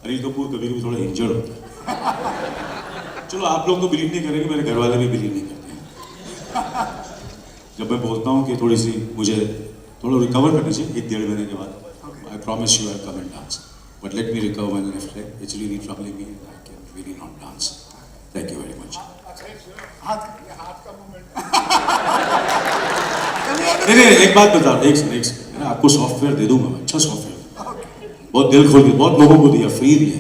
अनिल कपूर कभी कभी थोड़ा इंजर्ड होता है। चलो आप लोग तो बिलीव नहीं करेंगे, मेरे घर वाले भी बिलीव नहीं करते हैं। जब मैं बोलता हूँ कि थोड़ी सी मुझे थोड़ा रिकवर करनी चाहिए 1-1.5 महीने के बाद, आई promise you I come and dance, but let me recover when left leg, it's really troubling me, I can really not dance. Thank you very much. हाथ का मूवमेंट। नहीं, एक बात बता, एक सेकंड, आपको सॉफ्टवेयर दे दूंगा, अच्छा सॉफ्टवेयर, बहुत दिल खोल के, बहुत लोगों को दिया, फ्री दिया,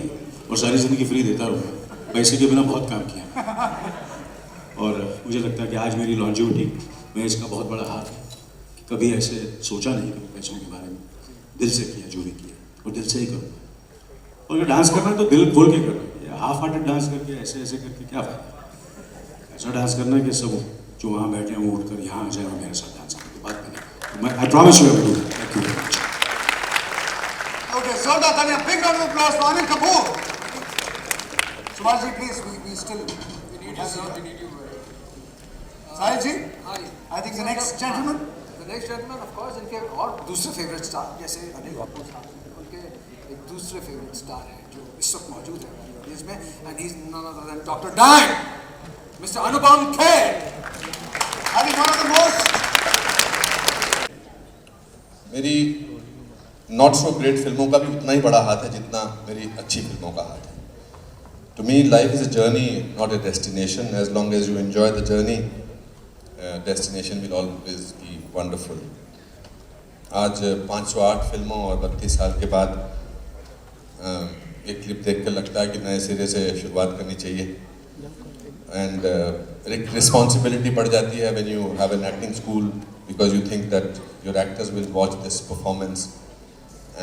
और सारी जिंदगी फ्री देता रहूँगा। पैसे के बिना बहुत काम किया, और मुझे लगता है कि आज मेरी लॉन्जिविटी में इसका बहुत बड़ा हाथ है। कभी ऐसे सोचा नहीं कभी पैसों के बारे में, दिल से किया जो भी किया, और दिल से ही करूँगा। और अगर डांस करना है तो दिल खोल के करना है, हाफ हार्टेड डांस करके ऐसे ऐसे करके क्या फायदा। ऐसा डांस करना है कि सब जो वहाँ बैठे हैं वो उठकर यहाँ आ जाए और मेरे साथ डांस करके बात करें। मैं I promise you too. Thank you very much. Okay, जोरदार तालियां, big round of applause for Anil Kapoor. Subhash ji, please, we still need you. Sahil ji, I think the next gentleman. The next gentleman, of course, इनके और दूसरे favourite star जैसे अनिल कपूर साहब, उनके एक दूसरे फेवरेट स्टार हैं जो इस वक्त मौजूद है हमारी ऑडियंस में, and he's none other than Dr. Dan, Mr. Anupam Kher. I think one of the most. मेरी नॉट सो ग्रेट फिल्मों का भी उतना ही बड़ा हाथ है जितना मेरी अच्छी फिल्मों का हाथ है। To me life is a journey, not a destination. As long as you enjoy the journey, destination will always be wonderful. आज 508 फिल्मों और 32 साल के बाद एक क्लिप देख कर लगता है कि नए सिरे से शुरुआत करनी चाहिए। एंड रिस्पॉन्सिबिलिटी बढ़ जाती है when you have an acting school, because you think that your actors will watch this performance,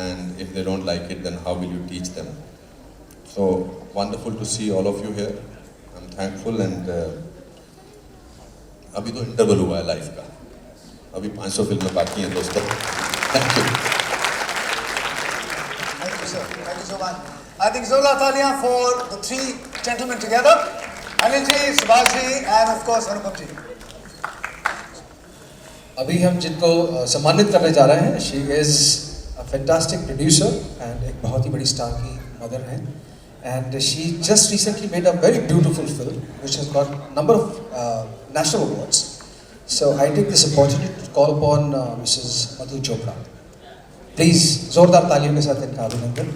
and if they don't like it, then how will you teach them? So wonderful to see all of you here. I'm thankful, and अभी तो interval हुआ है life का, अभी 500 फिल्में बाकी हैं दोस्तों। Thank you. Thank you, sir. Thank you so much. I think जोरदार तालियां for the three gentlemen together. Anil ji, Subhash ji, and of course Anupam ji. अभी हम जिनको सम्मानित करने जा रहे हैं, she is fantastic producer and एक बहुत ही बड़ी स्टार की मदर हैं, and she just recently made a very beautiful film which has got number of national awards. So I take this opportunity to call upon Mrs Madhu Chopra. Please जोरदार तालियों के साथ इनका अभिनंदन।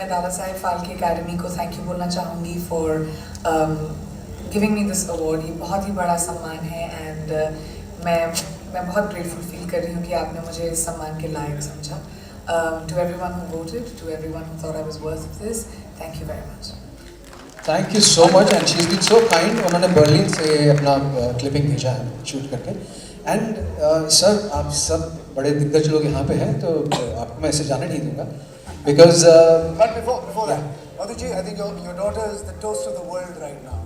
मैं दादा साहेब फाल्के एकेडमी को थैंक यू बोलना चाहूँगी for giving me this award. ये बहुत ही बड़ा सम्मान है एंड मैं बहुत ग्रेटफुल फील कर रही हूँ कि आपने मुझे इस सम्मान के लायक समझा। To everyone who voted, to everyone who thought I was worth of this, thank you very much. Thank you so much and she is been so kind. उन्होंने बर्लिन से अपना क्लिपिंग भेजा है शूट करके। एंड सर आप सब बड़े दिग्गज लोग यहाँ पे हैं तो आपको मैं ऐसे जाने नहीं दूंगा because But before that, Madhuji, I think your daughter is the toast of the world right now.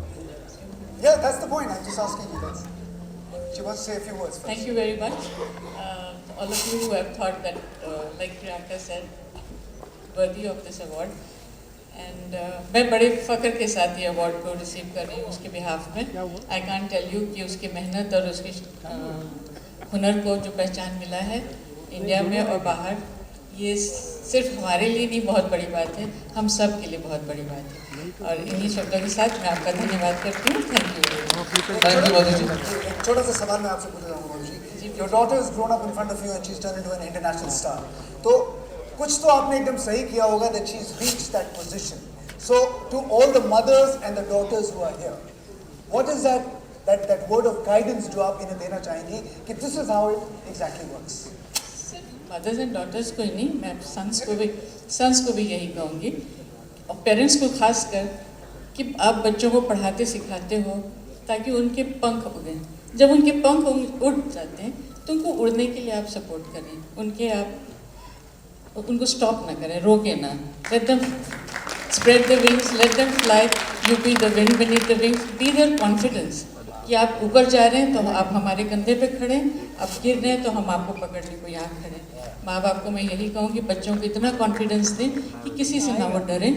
Yeah, that's the point. I'm just asking you that. She wants to say a few words first. Thank you very much. All of you who have thought that, like Priyanka said, worthy of this award. And मैं बड़े फ़ख्र के साथ ये award को receive कर रही हूँ उसके बिहाफ में। I can't tell you कि उसकी मेहनत और उसके हुनर को जो पहचान मिला है इंडिया में और बाहर, ये सिर्फ हमारे लिए नहीं बहुत बड़ी बात है, हम सब के लिए बहुत बड़ी बात है। और इन्हीं शब्दों के साथ मैं आपका धन्यवाद करती हूँ। Thank you. एक छोटा सा सवाल मैं आपसे पूछना चाहूँगा मधुजी। Your daughter has grown up in front of you and she's turned into an international star. तो कुछ तो आपने एकदम सही किया होगा that she's reached that position. So to all the mothers and the daughters who are here, what is that word of guidance जो आप इन्हें देना चाहेंगी कि this is how it exactly works? Mothers and daughters को ही नहीं, मैं सन्स को भी यही कहूँगी और पेरेंट्स को खास कर कि आप बच्चों को पढ़ाते सिखाते हो ताकि उनके पंख उड़ें। जब उनके पंख उड़ जाते हैं तो उनको उड़ने के लिए आप सपोर्ट करें, उनको स्टॉप ना करें, रोके ना। Let them spread the wings, let them fly, you be the wind beneath the wings, be there confidence कि आप ऊपर जा रहे हैं तो आप हमारे कंधे पे खड़े हैं, आप गिर रहे हैं तो हम आपको पकड़ने को यहाँ खड़े हैं। माँ बाप को मैं यही कहूँगी बच्चों को इतना कॉन्फिडेंस दें कि किसी से ना वो डरें,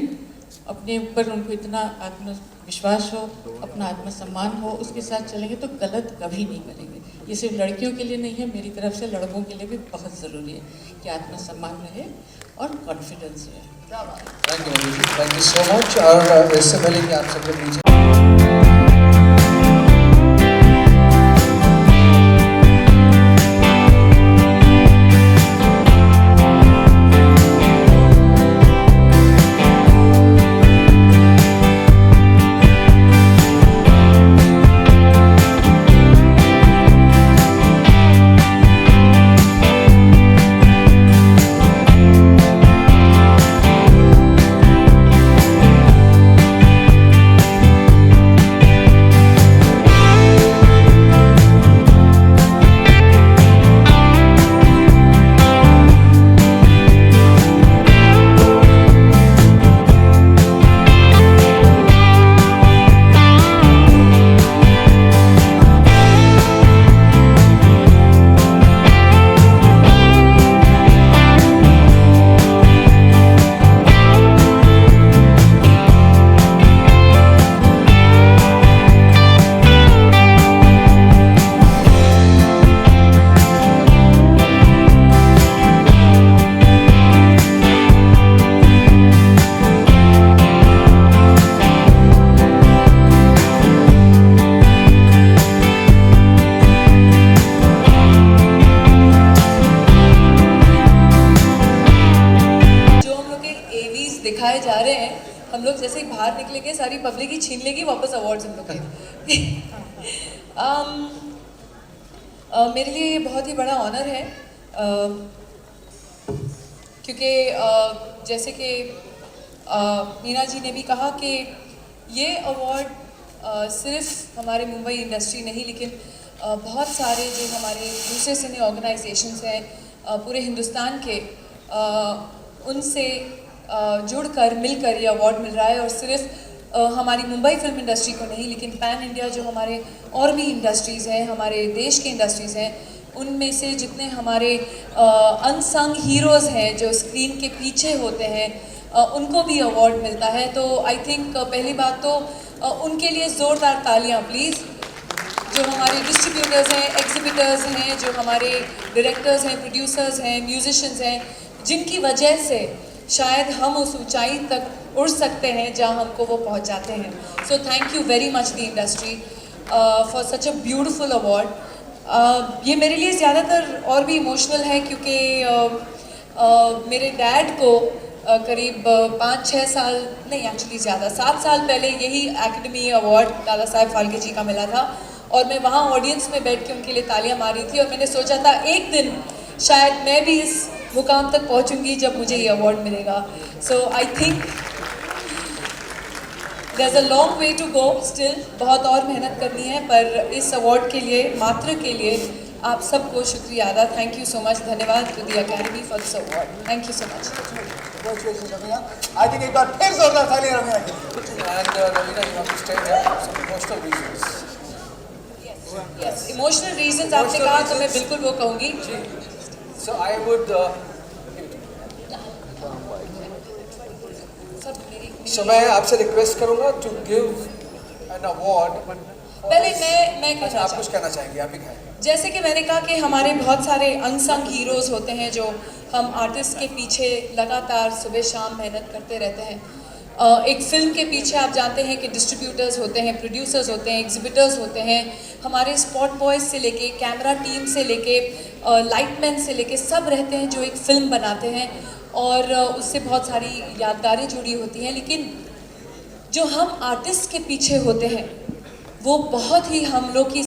अपने ऊपर उनको इतना आत्मविश्वास हो, अपना आत्मसम्मान हो, उसके साथ चलेंगे तो गलत कभी नहीं करेंगे। ये सिर्फ लड़कियों के लिए नहीं है, मेरी तरफ से लड़कों के लिए भी बहुत ज़रूरी है कि आत्मसम्मान रहे और कॉन्फिडेंस रहे। Thank you so much. और इससे पहले कि आप सब लोग नीचे जा रहे हैं, हम लोग जैसे ही बाहर निकलेंगे सारी पब्लिक ही छीन लेगी वापस अवार्ड्स हम लोग के। मेरे लिए ये बहुत ही बड़ा ऑनर है क्योंकि जैसे कि मीना जी ने भी कहा कि ये अवार्ड सिर्फ हमारे मुंबई इंडस्ट्री नहीं लेकिन बहुत सारे जो हमारे दूसरे सिने ऑर्गेनाइजेशंस हैं पूरे हिंदुस्तान के उनसे जुड़कर मिलकर ये अवार्ड मिल रहा है और सिर्फ हमारी मुंबई फिल्म इंडस्ट्री को नहीं लेकिन पैन इंडिया जो हमारे और भी इंडस्ट्रीज़ हैं हमारे देश के इंडस्ट्रीज़ हैं उनमें से जितने हमारे अनसंग हीरोज़ हैं जो स्क्रीन के पीछे होते हैं उनको भी अवार्ड मिलता है। तो आई थिंक पहली बात तो उनके लिए ज़ोरदार तालियां प्लीज़। जो हमारे डिस्ट्रीब्यूटर्स हैं, एग्जिबिटर्स हैं, जो हमारे डायरेक्टर्स हैं, प्रोड्यूसर्स हैं, म्यूजिशियंस हैं, जिनकी वजह से शायद हम उस ऊंचाई तक उड़ सकते हैं जहां हमको वो पहुंचाते हैं। So thank you very much the industry for such a beautiful award. ये मेरे लिए ज़्यादातर और भी इमोशनल है क्योंकि मेरे डैड को करीब 5-6 साल नहीं, एक्चुअली ज़्यादा 7 साल पहले यही एकेडमी अवार्ड दादा साहेब फाल्के जी का मिला था और मैं वहाँ ऑडियंस में बैठ के उनके लिए तालियां मारी थी और मैंने सोचा था एक दिन शायद मैं भी इस मुकाम तक पहुँचूंगी जब मुझे ये अवार्ड मिलेगा. So I think there's a long way to go still, बहुत और मेहनत करनी है, पर इस अवार्ड के लिए मात्र के लिए आप सबको शुक्रिया अदा. Thank you so much. धन्यवाद to the academy for this award. Thank you so much. Congratulations, Ravina. I think एक बार फिर जोरदार तालियां रवीना के लिए. And Ravina, you have to stay here for some emotional reasons. Yes, emotional reasons आपने कहा तो मैं बिल्कुल वो कहूँगी. So I would. So मैं आपसे रिक्वेस्ट करूँगा to give an award. पहले मैं कहना आप कुछ कहना चाहेंगे, आप ही कहें. जैसे कि मैंने कहा कि हमारे बहुत सारे अनसंग हीरोज होते हैं जो हम आर्टिस्ट के पीछे लगातार सुबह शाम मेहनत करते रहते हैं. एक फिल्म के पीछे आप जानते हैं कि डिस्ट्रीब्यूटर्स होते हैं, प्रोड्यूसर्स होते हैं, एग्जिबिटर्स होते हैं, हमारे स्पॉट बॉयज़ से लेके कैमरा टीम से लेके लाइटमैन से लेके सब रहते हैं जो एक फ़िल्म बनाते हैं और उससे बहुत सारी यादगारें जुड़ी होती हैं. लेकिन जो हम आर्टिस्ट के पीछे होते हैं वो बहुत ही हम लोग की